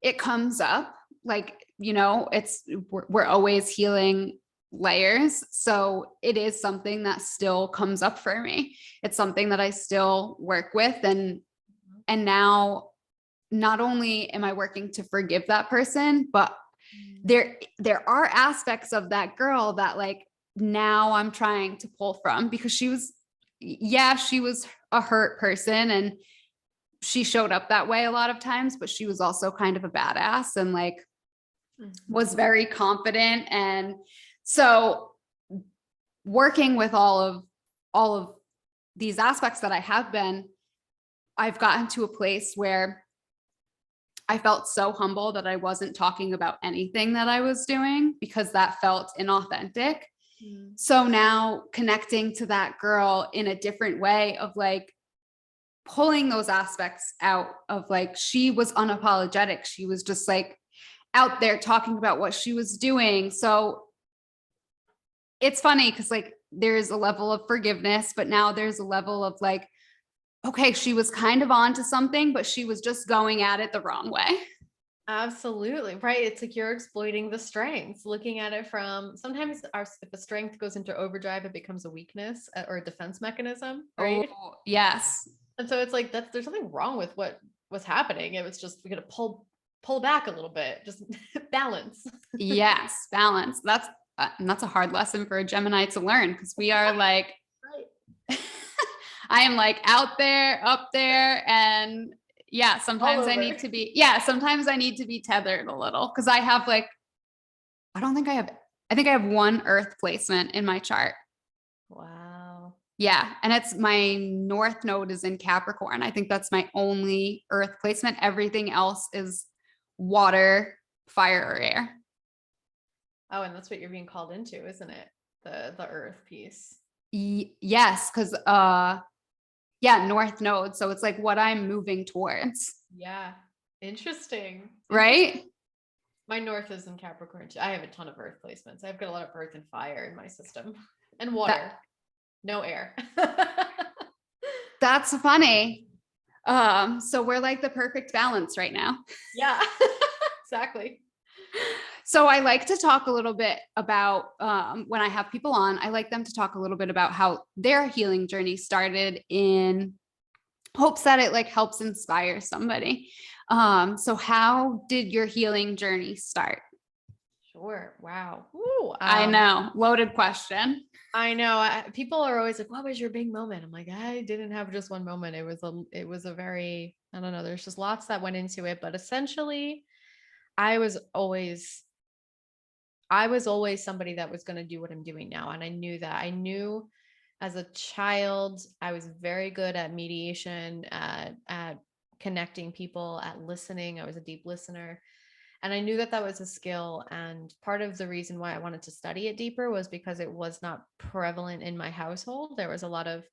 it comes up, like, we're always healing layers. So it is something that still comes up for me. It's something that I still work with. And now not only am I working to forgive that person, but there are aspects of that girl that like now I'm trying to pull from, because she was a hurt person and she showed up that way a lot of times, but she was also kind of a badass and like was very confident. And so working with all of these aspects that I've gotten to a place where I felt so humble that I wasn't talking about anything that I was doing, because that felt inauthentic. So now connecting to that girl in a different way of like pulling those aspects out of like, she was unapologetic. She was just like out there talking about what she was doing. So it's funny because like there's a level of forgiveness, but now there's a level of like, okay, she was kind of onto something, but she was just going at it the wrong way. Absolutely. Right. It's like you're exploiting the strengths, looking at it from, sometimes if a strength goes into overdrive, it becomes a weakness or a defense mechanism. Right. Oh, yes. And so it's like, there's something wrong with what was happening. It was just, we got to pull back a little bit, just balance. Yes. Balance. That's a hard lesson for a Gemini to learn, because we are like, Right. I am like out there, up there. And yeah, sometimes I need to be tethered a little, because I have like, I think I have one earth placement in my chart. Wow. Yeah. And it's my north node is in Capricorn. I think that's my only earth placement. Everything else is water, fire, or air. Oh, and that's what you're being called into, isn't it? The earth piece. Yes. Cause, north node. So it's like what I'm moving towards. Yeah. Interesting. right? My North is in Capricorn too. I have a ton of Earth placements. I've got a lot of Earth and fire in my system, and water, no air. That's funny. So we're like the perfect balance right now. Yeah, exactly. So I like to talk a little bit about when I have people on, I like them to talk a little bit about how their healing journey started in hopes that it like helps inspire somebody. So how did your healing journey start? Sure. Wow. Woo. I know, loaded question. I know. People are always like, "What was your big moment?" I'm like, I didn't have just one moment. It was a very, I don't know. There's just lots that went into it, but essentially, I was always, I was always somebody that was going to do what I'm doing now, and I knew that. I knew as a child, I was very good at mediation, at connecting people, at listening. I was a deep listener. And I knew that that was a skill. And part of the reason why I wanted to study it deeper was because it was not prevalent in my household. There was a lot of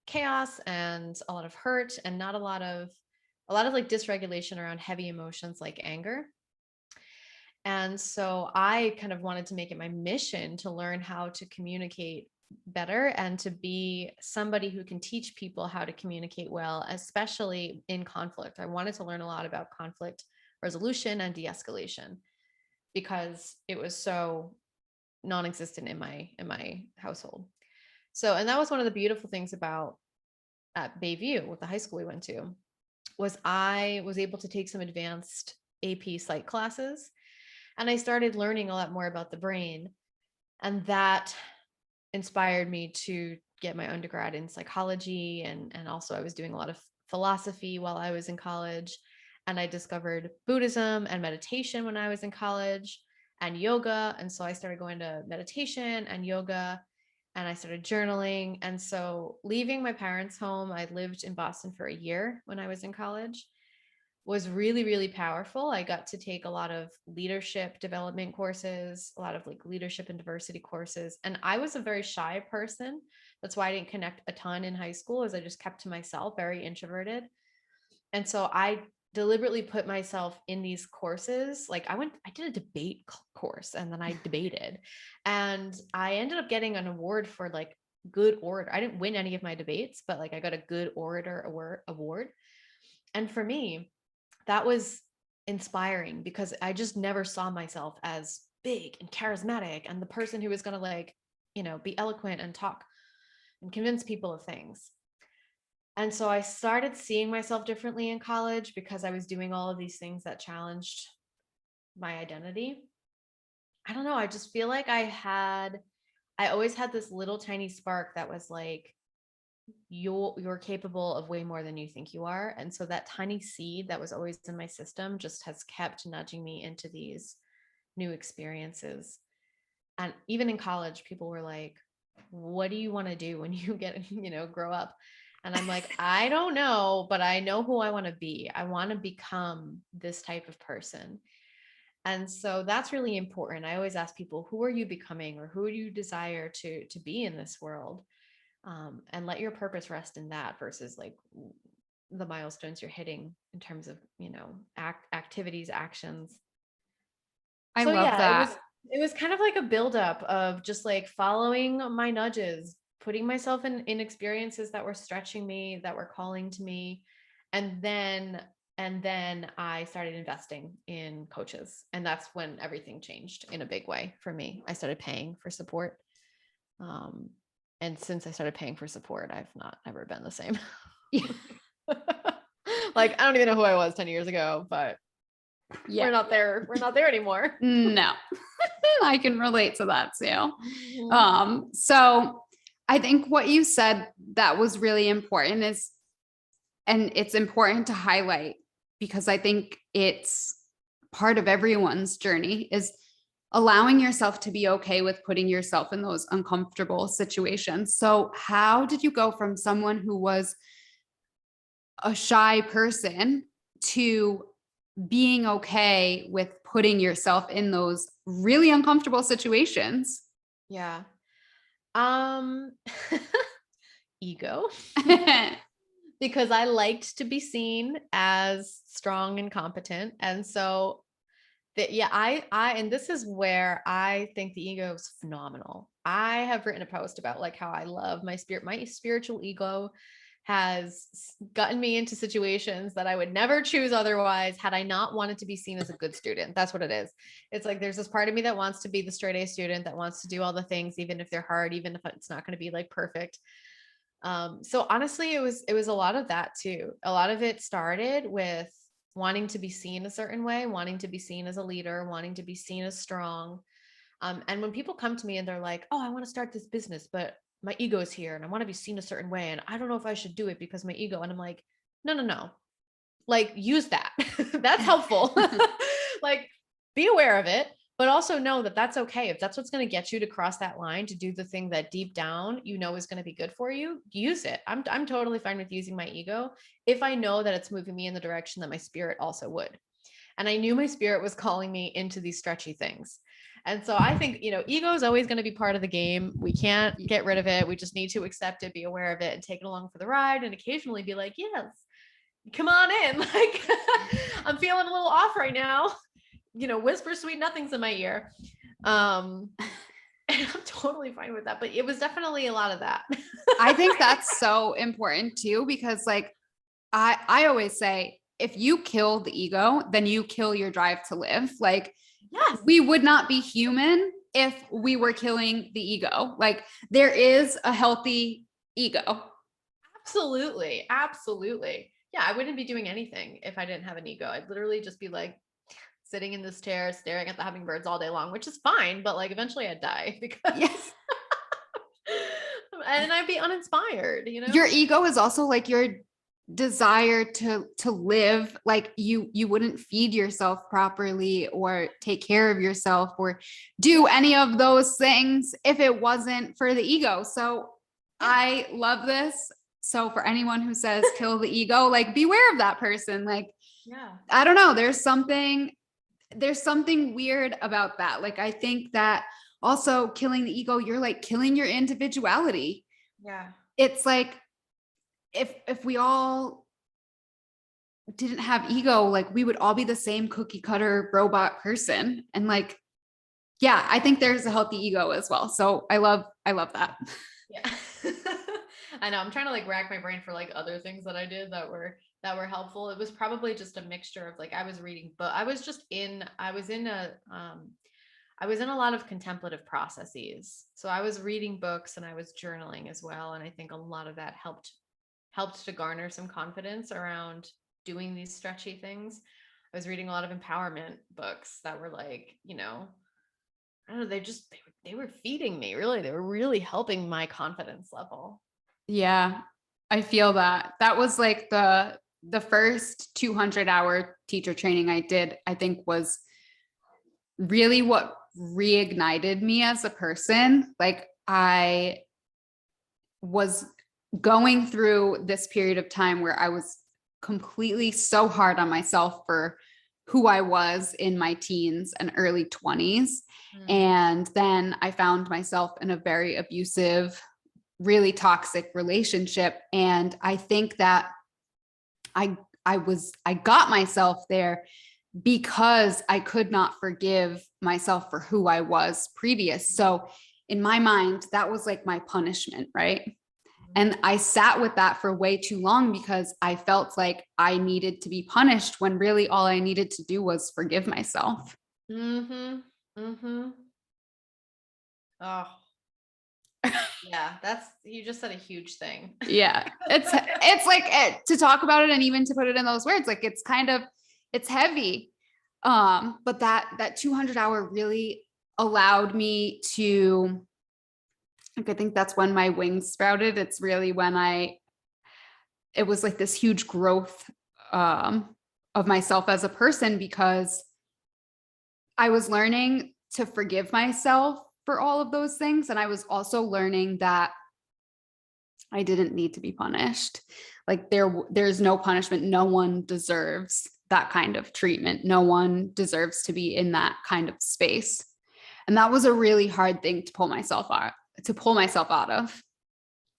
chaos and a lot of hurt and not a lot of like dysregulation around heavy emotions like anger. And so I kind of wanted to make it my mission to learn how to communicate better and to be somebody who can teach people how to communicate well, especially in conflict. I wanted to learn a lot about conflict resolution and de-escalation because it was so non-existent in my household. So, and that was one of the beautiful things about at Bayview with the high school we went to, was I was able to take some advanced AP psych classes, and I started learning a lot more about the brain, and that inspired me to get my undergrad in psychology, and also I was doing a lot of philosophy while I was in college. And I discovered Buddhism and meditation when I was in college, and yoga. And so I started going to meditation and yoga, and I started journaling. And so leaving my parents' home, I lived in Boston for a year when I was in college, was really, really powerful. I got to take a lot of leadership development courses, a lot of like leadership and diversity courses. And I was a very shy person. That's why I didn't connect a ton in high school, as I just kept to myself, very introverted. And so I deliberately put myself in these courses. Like I did a debate course, and then I debated, and I ended up getting an award for like good orator. I didn't win any of my debates, but like I got a good orator award. And for me, that was inspiring because I just never saw myself as big and charismatic and the person who was going to like, be eloquent and talk and convince people of things. And so I started seeing myself differently in college because I was doing all of these things that challenged my identity. I don't know. I just feel like I always had this little tiny spark that was like, you're capable of way more than you think you are. And so that tiny seed that was always in my system just has kept nudging me into these new experiences. And even in college, people were like, what do you want to do when you get, grow up? And I'm like, I don't know, but I know who I want to be. I want to become this type of person. And so that's really important. I always ask people, who are you becoming, or who do you desire to be in this world? And let your purpose rest in that versus like the milestones you're hitting in terms of, activities, actions. I So love yeah, that. it was kind of like a buildup of just like following my nudges, putting myself in experiences that were stretching me, that were calling to me. And then I started investing in coaches. And that's when everything changed in a big way for me. I started paying for support. And since I started paying for support, I've not ever been the same. Like, I don't even know who I was 10 years ago, but Yeah. we're not there. We're not there anymore. No, I can relate to that too. Mm-hmm. So I think what you said that was really important is, and it's important to highlight because I think it's part of everyone's journey, is allowing yourself to be okay with putting yourself in those uncomfortable situations. So how did you go from someone who was a shy person to being okay with putting yourself in those really uncomfortable situations? Yeah. Ego. because I liked to be seen as strong and competent. And so and this is where I think the ego is phenomenal. I have written a post about like how I love my spiritual ego has gotten me into situations that I would never choose otherwise had I not wanted to be seen as a good student. That's what it is. It's like there's this part of me that wants to be the straight A student, that wants to do all the things, even if they're hard, even if it's not going to be like perfect. So honestly, it was a lot of that too. A lot of it started with wanting to be seen a certain way, wanting to be seen as a leader, wanting to be seen as strong. And when people come to me and they're like, oh, I want to start this business, but my ego is here and I want to be seen a certain way. And I don't know if I should do it because my ego. And I'm like, no. Like use that. That's helpful. Like be aware of it, but also know that that's okay. If that's what's going to get you to cross that line, to do the thing that deep down, you know, is going to be good for you, use it. I'm totally fine with using my ego if I know that it's moving me in the direction that my spirit also would. And I knew my spirit was calling me into these stretchy things. And so I think, you know, ego is always going to be part of the game. We can't get rid of it. We just need to accept it, be aware of it, and take it along for the ride, and occasionally be like, yes, come on in. Like, I'm feeling a little off right now. You know, whisper sweet nothings in my ear. And I'm totally fine with that. But it was definitely a lot of that. I think that's so important too, because like I always say, if you kill the ego, then you kill your drive to live. Like, Yes. we would not be human if we were killing the ego. Like, there is a healthy ego. Absolutely. Absolutely. Yeah. I wouldn't be doing anything if I didn't have an ego. I'd literally just be like sitting in this chair, staring at the hummingbirds all day long, which is fine. But like eventually I'd die because Yes. and I'd be uninspired, you know? Your ego is also like your desire to live. Like you wouldn't feed yourself properly or take care of yourself or do any of those things if it wasn't for the ego. So I love this. So for anyone who says kill the ego, like beware of that person. Like, Yeah. I don't know, there's something weird about that. Like, I think that also killing the ego, you're like killing your individuality. Yeah. It's like, if we all didn't have ego, like we would all be the same cookie cutter robot person. And like, yeah, I think there's a healthy ego as well. So I love that. Yeah. I know. I'm trying to like rack my brain for like other things that I did that were helpful. It was probably just a mixture of like I was reading, but I was in a lot of contemplative processes. So I was reading books and I was journaling as well. And I think a lot of that helped to garner some confidence around doing these stretchy things. I was reading a lot of empowerment books that were like, you know, I don't know, they were feeding me, really. They were really helping my confidence level. Yeah, I feel that. That was like the first 200-hour teacher training I did, I think was really what reignited me as a person. Like, I was going through this period of time where I was completely so hard on myself for who I was in my teens and early 20s. And then I found myself in a very abusive, really toxic relationship. And I think that I got myself there because I could not forgive myself for who I was previous. So in my mind, that was like my punishment, right? And I sat with that for way too long because I felt like I needed to be punished when really all I needed to do was forgive myself. Mm-hmm. Mm-hmm. Oh, yeah. You just said a huge thing. Yeah. It's like to talk about it and even to put it in those words, like it's heavy. But that 200-hour really allowed me to, like, I think that's when my wings sprouted. It's really when it was like this huge growth of myself as a person, because I was learning to forgive myself for all of those things. And I was also learning that I didn't need to be punished. Like there's no punishment. No one deserves that kind of treatment. No one deserves to be in that kind of space. And that was a really hard thing to pull myself out of.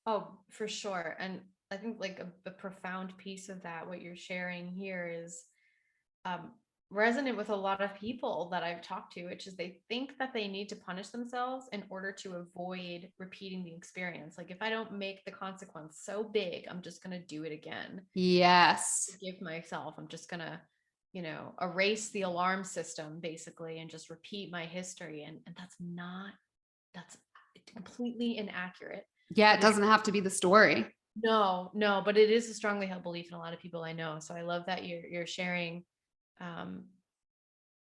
Oh, for sure. And I think like a profound piece of that, what you're sharing here is resonant with a lot of people that I've talked to, which is they think that they need to punish themselves in order to avoid repeating the experience. Like, if I don't make the consequence so big, I'm just going to do it again. Yes. Give myself, I'm just going to, erase the alarm system basically and just repeat my history. And that's completely inaccurate. Yeah. But It doesn't have to be the story. No, but it is a strongly held belief in a lot of people I know. So I love that you're sharing.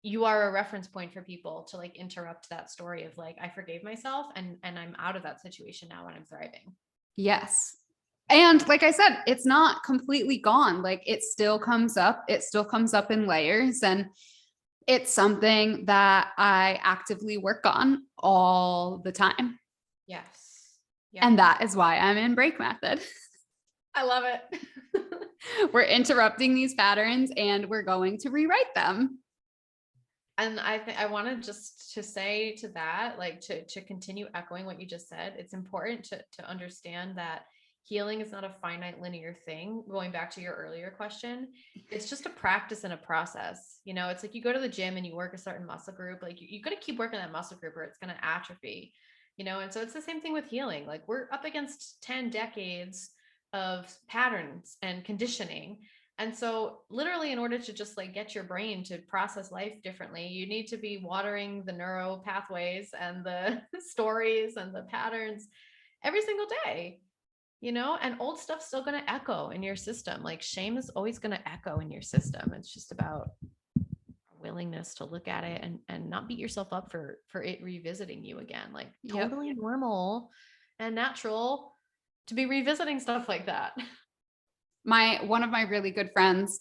You are a reference point for people to like interrupt that story of like, I forgave myself and I'm out of that situation now and I'm thriving. Yes. And like I said, it's not completely gone. Like it still comes up. It still comes up in layers. And it's something that I actively work on all the time. Yes. And that is why I'm in break method. I love it. We're interrupting these patterns and we're going to rewrite them. And I think I wanted just to say to that, like to continue echoing what you just said, it's important to understand that healing is not a finite linear thing. Going back to your earlier question, it's just a practice and a process. It's like you go to the gym and you work a certain muscle group, like you got to keep working that muscle group or it's going to atrophy, and so it's the same thing with healing. Like we're up against 10 decades of patterns and conditioning. And so literally in order to just like get your brain to process life differently, you need to be watering the neuro pathways and the stories and the patterns every single day, and old stuff's still going to echo in your system. Like shame is always going to echo in your system. It's just about willingness to look at it and not beat yourself up for it revisiting you again. Like totally normal and natural to be revisiting stuff like that. One of my really good friends,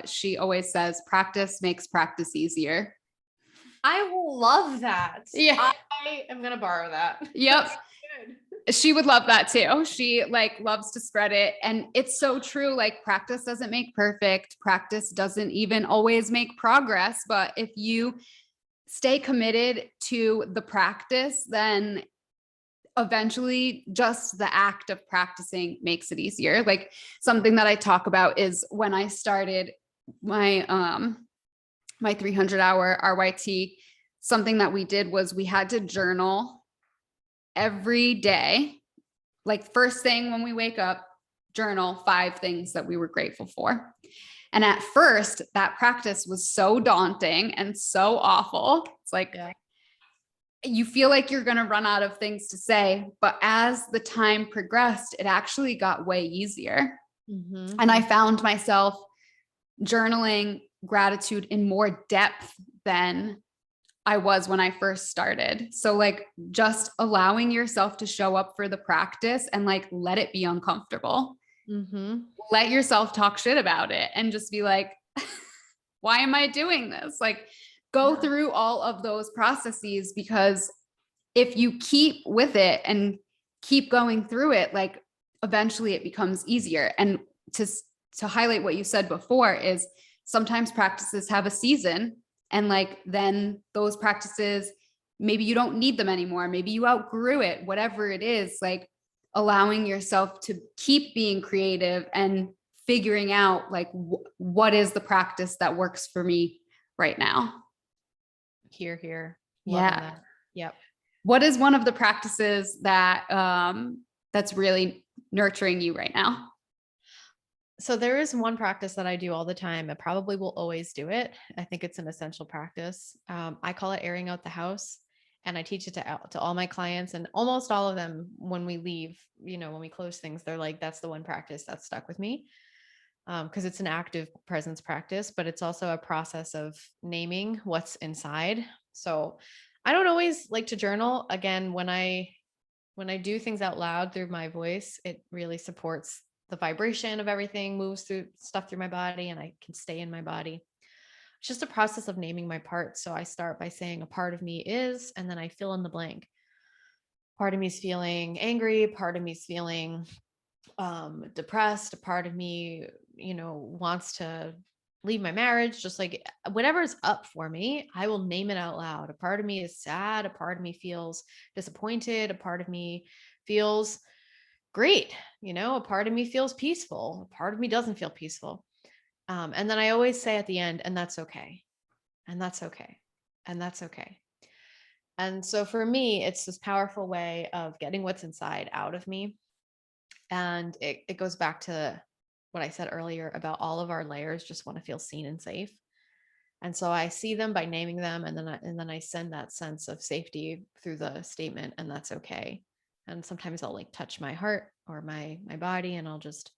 she always says practice makes practice easier. I love that. Yeah. I am going to borrow that. Yep. She would love that too. She like loves to spread it. And it's so true. Like practice doesn't make perfect. Practice doesn't even always make progress. But if you stay committed to the practice, then eventually just the act of practicing makes it easier. Like something that I talk about is when I started my 300-hour RYT, something that we did was we had to journal every day. Like first thing when we wake up, journal 5 things that we were grateful for. And at first that practice was so daunting and so awful. It's like, you feel like you're going to run out of things to say, but as the time progressed, it actually got way easier. Mm-hmm. And I found myself journaling gratitude in more depth than I was when I first started. So like just allowing yourself to show up for the practice and like, let it be uncomfortable. Mm-hmm. Let yourself talk shit about it and just be like, why am I doing this? Like, go through all of those processes, because if you keep with it and keep going through it, like eventually it becomes easier. And to highlight what you said before is sometimes practices have a season, and like, then those practices, maybe you don't need them anymore. Maybe you outgrew it, whatever it is, like allowing yourself to keep being creative and figuring out like, what is the practice that works for me right now? Here. Yeah. Yep. What is one of the practices that that's really nurturing you right now? So there is one practice that I do all the time. I probably will always do it. I think it's an essential practice. I call it airing out the house, and I teach it to all my clients, and almost all of them, when we leave, when we close things, they're like, that's the one practice that stuck with me. Because it's an active presence practice, but it's also a process of naming what's inside. So I don't always like to journal. Again, when I do things out loud through my voice, it really supports the vibration of everything, moves through stuff through my body, and I can stay in my body. It's just a process of naming my parts. So I start by saying a part of me is, and then I fill in the blank. Part of me is feeling angry. Part of me is feeling depressed. A part of me, wants to leave my marriage. Just like whatever's up for me, I will name it out loud. A part of me is sad. A part of me feels disappointed. A part of me feels great. A part of me feels peaceful. A part of me doesn't feel peaceful. And then I always say at the end, and that's okay. And that's okay. And that's okay. And so for me, it's this powerful way of getting what's inside out of me. And it goes back to what I said earlier about all of our layers just want to feel seen and safe. And so I see them by naming them, and then I send that sense of safety through the statement, and that's okay. And sometimes I'll like touch my heart or my body, and I'll just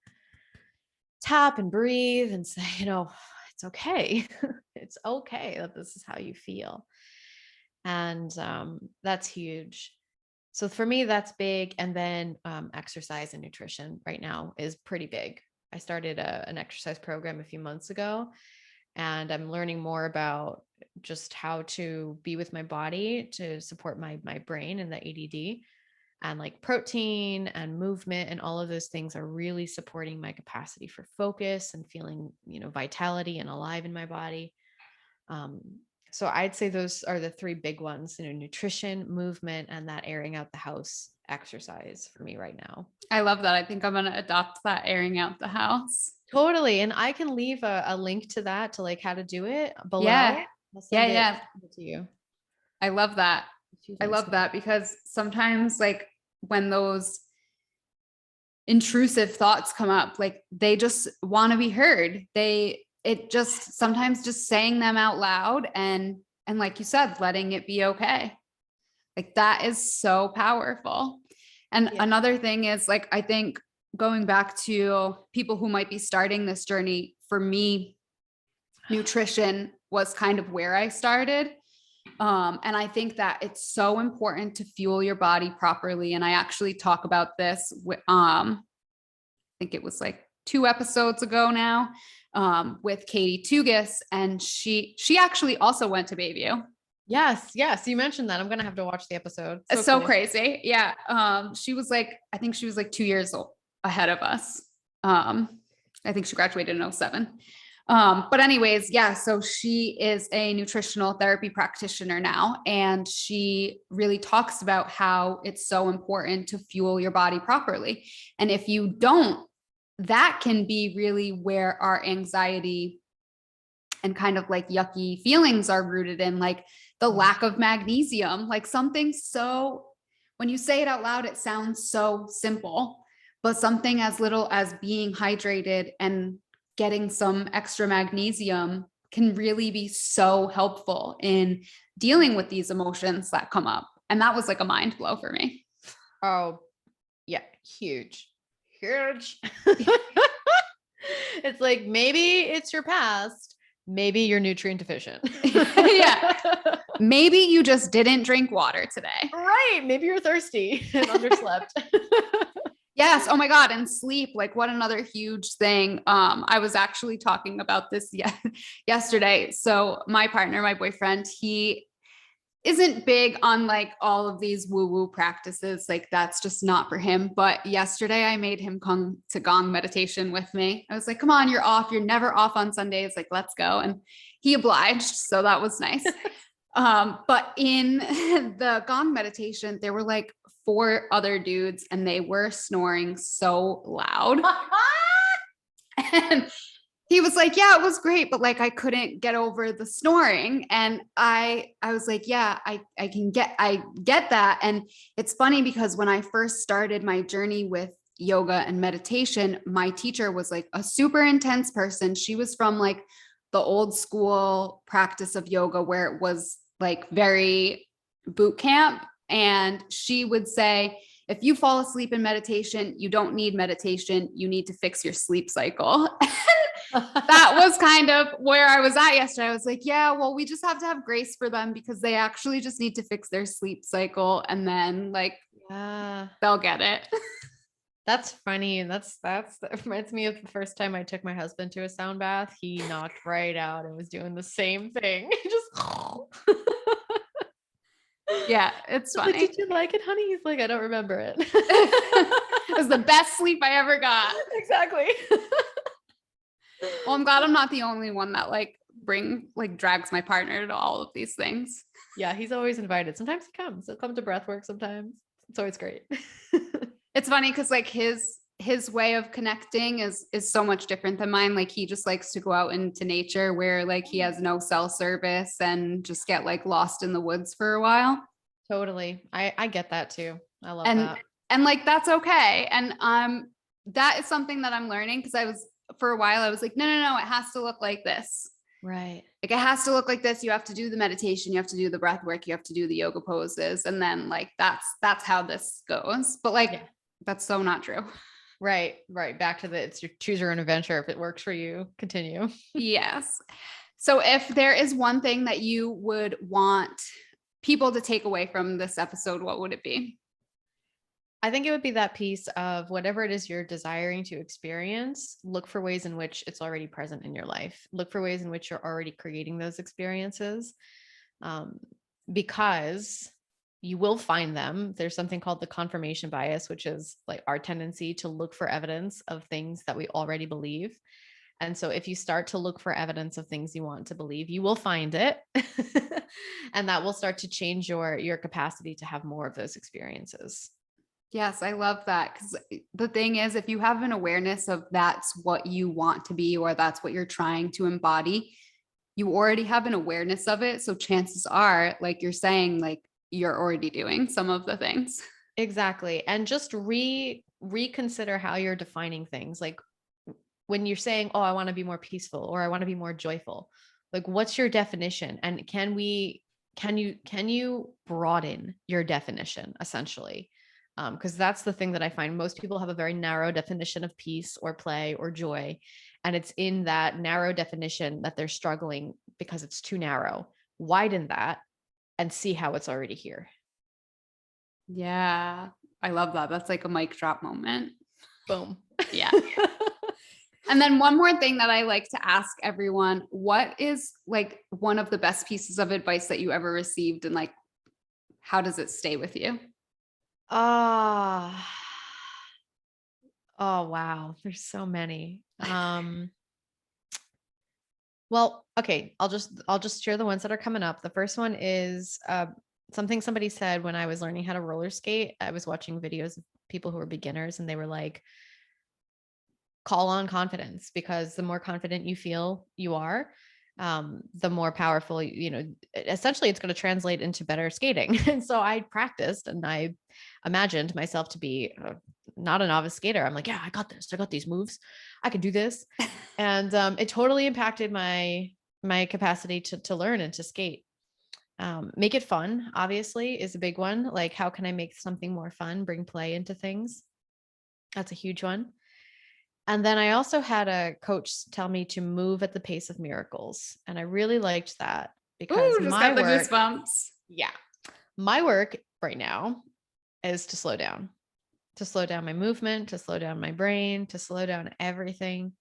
tap and breathe and say, it's okay. It's okay that this is how you feel. And that's huge. So for me, that's big. And then exercise and nutrition right now is pretty big. I started an exercise program a few months ago, and I'm learning more about just how to be with my body to support my brain and the ADD, and like protein and movement and all of those things are really supporting my capacity for focus and feeling, vitality and alive in my body. So I'd say those are the three big ones, nutrition, movement, and that airing out the house exercise for me right now. I love that. I think I'm going to adopt that airing out the house. Totally. And I can leave a link to that, to like how to do it below. Yeah. I'll send Yeah. it to you. I love that. I love that, because sometimes like when those intrusive thoughts come up, like they just want to be heard. Sometimes just saying them out loud and like you said, letting it be okay. Like that is so powerful. And another thing is like, I think going back to people who might be starting this journey, for me, nutrition was kind of where I started. And I think that it's so important to fuel your body properly. And I actually talk about this with, I think it was like 2 episodes ago now, with Katie Tugis, and she actually also went to Bayview. Yes. You mentioned that. I'm going to have to watch the episode. So cool. Crazy. Yeah. She was like, I think she was like 2 years ahead of us. I think she graduated in 2007. But anyways, yeah. So she is a nutritional therapy practitioner now, and she really talks about how it's so important to fuel your body properly. And if you don't, that can be really where our anxiety and kind of like yucky feelings are rooted in, like the lack of magnesium, like something so, when you say it out loud, it sounds so simple, but something as little as being hydrated and getting some extra magnesium can really be so helpful in dealing with these emotions that come up. And that was like a mind blow for me. Oh, yeah. Huge. It's like, maybe it's your past. Maybe you're nutrient deficient. Yeah. Maybe you just didn't drink water today. Right. Maybe you're thirsty and underslept. Yes. Oh my God. And sleep, like what another huge thing. I was actually talking about this yesterday. So my partner, my boyfriend, he isn't big on like all of these woo-woo practices. Like that's just not for him. But yesterday I made him come to gong meditation with me. I was like, come on, you're off. You're never off on Sundays. Like, let's go. And he obliged. So that was nice. But in the gong meditation, there were like 4 other dudes, and they were snoring so loud. And he was like, yeah, it was great, but like, I couldn't get over the snoring. And I was like, yeah, I get that. And it's funny because when I first started my journey with yoga and meditation, my teacher was like a super intense person. She was from like the old school practice of yoga where it was like very boot camp. And she would say, if you fall asleep in meditation, you don't need meditation. You need to fix your sleep cycle. That was kind of where I was at yesterday. I was like, yeah, well, we just have to have grace for them because they actually just need to fix their sleep cycle. And then like, they'll get it. That's funny. That reminds me of the first time I took my husband to a sound bath. He knocked right out and was doing the same thing. Just yeah, it's funny. Like, did you like it, honey? He's like, I don't remember it. It was the best sleep I ever got. Exactly. Well, I'm glad I'm not the only one that like drags my partner to all of these things. Yeah, he's always invited. Sometimes he comes. He'll come to breathwork sometimes. It's always great. It's funny because like his way of connecting is so much different than mine. Like he just likes to go out into nature where like he has no cell service and just get like lost in the woods for a while. Totally. I get that too. I love And that. and like that's okay. And that is something that I'm learning because I was for a while I was like, no, it has to look like this. Right. Like it has to look like this. You have to do the meditation, you have to do the breath work, you have to do the yoga poses. And then like that's how this goes. But like that's so not true. Right. Back to it's your choose your own adventure. If it works for you, continue. Yes. So if there is one thing that you would want people to take away from this episode, what would it be? I think it would be that piece of whatever it is you're desiring to experience, look for ways in which it's already present in your life. Look for ways in which you're already creating those experiences, because you will find them. There's something called the confirmation bias, which is like our tendency to look for evidence of things that we already believe. And so if you start to look for evidence of things you want to believe, you will find it. And that will start to change your capacity to have more of those experiences. Yes, I love that. Because the thing is, if you have an awareness of that's what you want to be, or that's what you're trying to embody, you already have an awareness of it. So chances are, like you're saying, like you're already doing some of the things. Exactly. And just reconsider how you're defining things. Like when you're saying, oh, I want to be more peaceful or I want to be more joyful, like what's your definition? And can you broaden your definition essentially? Because that's the thing that I find most people have a very narrow definition of peace or play or joy. And it's in that narrow definition that they're struggling because it's too narrow. Widen that and see how it's already here. Yeah, I love that. That's like a mic drop moment. Boom. Yeah. And then one more thing that I like to ask everyone, what is like one of the best pieces of advice that you ever received and like, how does it stay with you? Ah, oh wow. There's so many. Well, okay, I'll just share the ones that are coming up. The first one is something somebody said when I was learning how to roller skate. I was watching videos of people who were beginners and they were like, call on confidence, because the more confident you feel you are, the more powerful, essentially it's going to translate into better skating. And so I practiced and I imagined myself to be not a novice skater. I'm like, yeah, I got this. I got these moves. I can do this. And it totally impacted my capacity to learn and to skate. Make it fun, obviously, is a big one. Like, how can I make something more fun? Bring play into things. That's a huge one. And then I also had a coach tell me to move at the pace of miracles. And I really liked that because Ooh, just got the goosebumps. Yeah, my work right now is to slow down my movement, to slow down my brain, to slow down everything.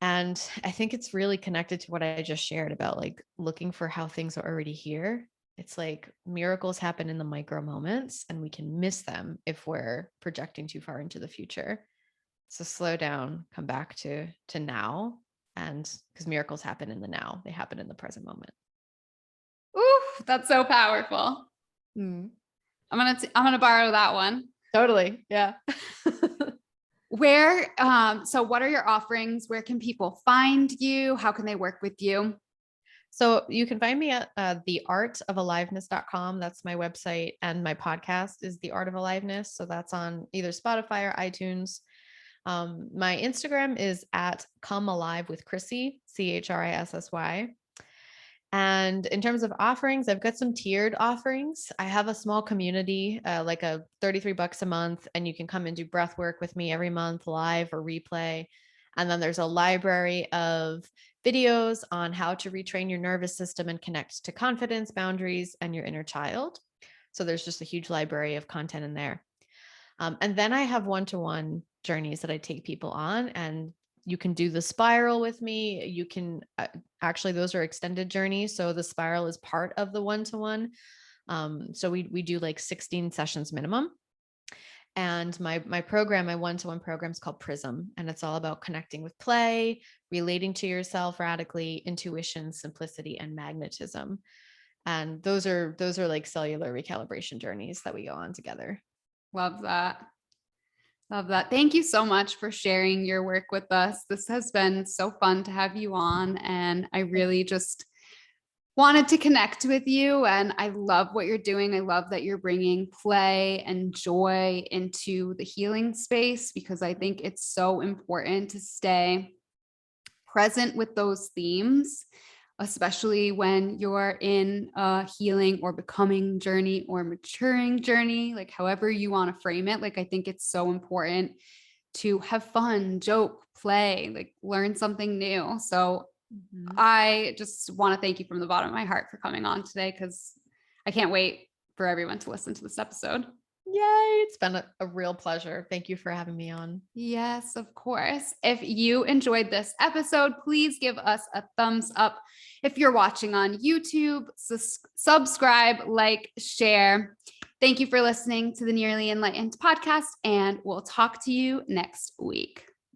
And I think it's really connected to what I just shared about like looking for how things are already here. It's like miracles happen in the micro moments and we can miss them if we're projecting too far into the future. So slow down, come back to now. And because miracles happen in the now, they happen in the present moment. Ooh, that's so powerful. I'm gonna borrow that one. Totally. Yeah. Where, so what are your offerings? Where can people find you? How can they work with you? So you can find me at theartofaliveness.com. That's my website. And my podcast is The Art of Aliveness. So that's on either Spotify or iTunes. My Instagram is at Come Alive with Chrissy, CHRISSY. And in terms of offerings, I've got some tiered offerings. I have a small community, like a $33 a month, and you can come and do breath work with me every month, live or replay. And then there's a library of videos on how to retrain your nervous system and connect to confidence, boundaries, and your inner child. So there's just a huge library of content in there. And then I have one-to-one journeys that I take people on, and you can do the spiral with me. You can actually, those are extended journeys. So the spiral is part of the one-to-one. So we do like 16 sessions minimum. And my program, my one-to-one program is called Prism. And it's all about connecting with play, relating to yourself radically, intuition, simplicity, and magnetism. And those are like cellular recalibration journeys that we go on together. Love that. Love that. Thank you so much for sharing your work with us. This has been so fun to have you on, and I really just wanted to connect with you. And I love what you're doing. I love that you're bringing play and joy into the healing space, because I think it's so important to stay present with those themes, especially when you're in a healing or becoming journey or maturing journey, like however you want to frame it. Like, I think it's so important to have fun, joke, play, like learn something new. So I just want to thank you from the bottom of my heart for coming on today, because I can't wait for everyone to listen to this episode. Yay. It's been a real pleasure. Thank you for having me on. Yes, of course. If you enjoyed this episode, please give us a thumbs up. If you're watching on YouTube, subscribe, like, share. Thank you for listening to the Nearly Enlightened podcast, and we'll talk to you next week.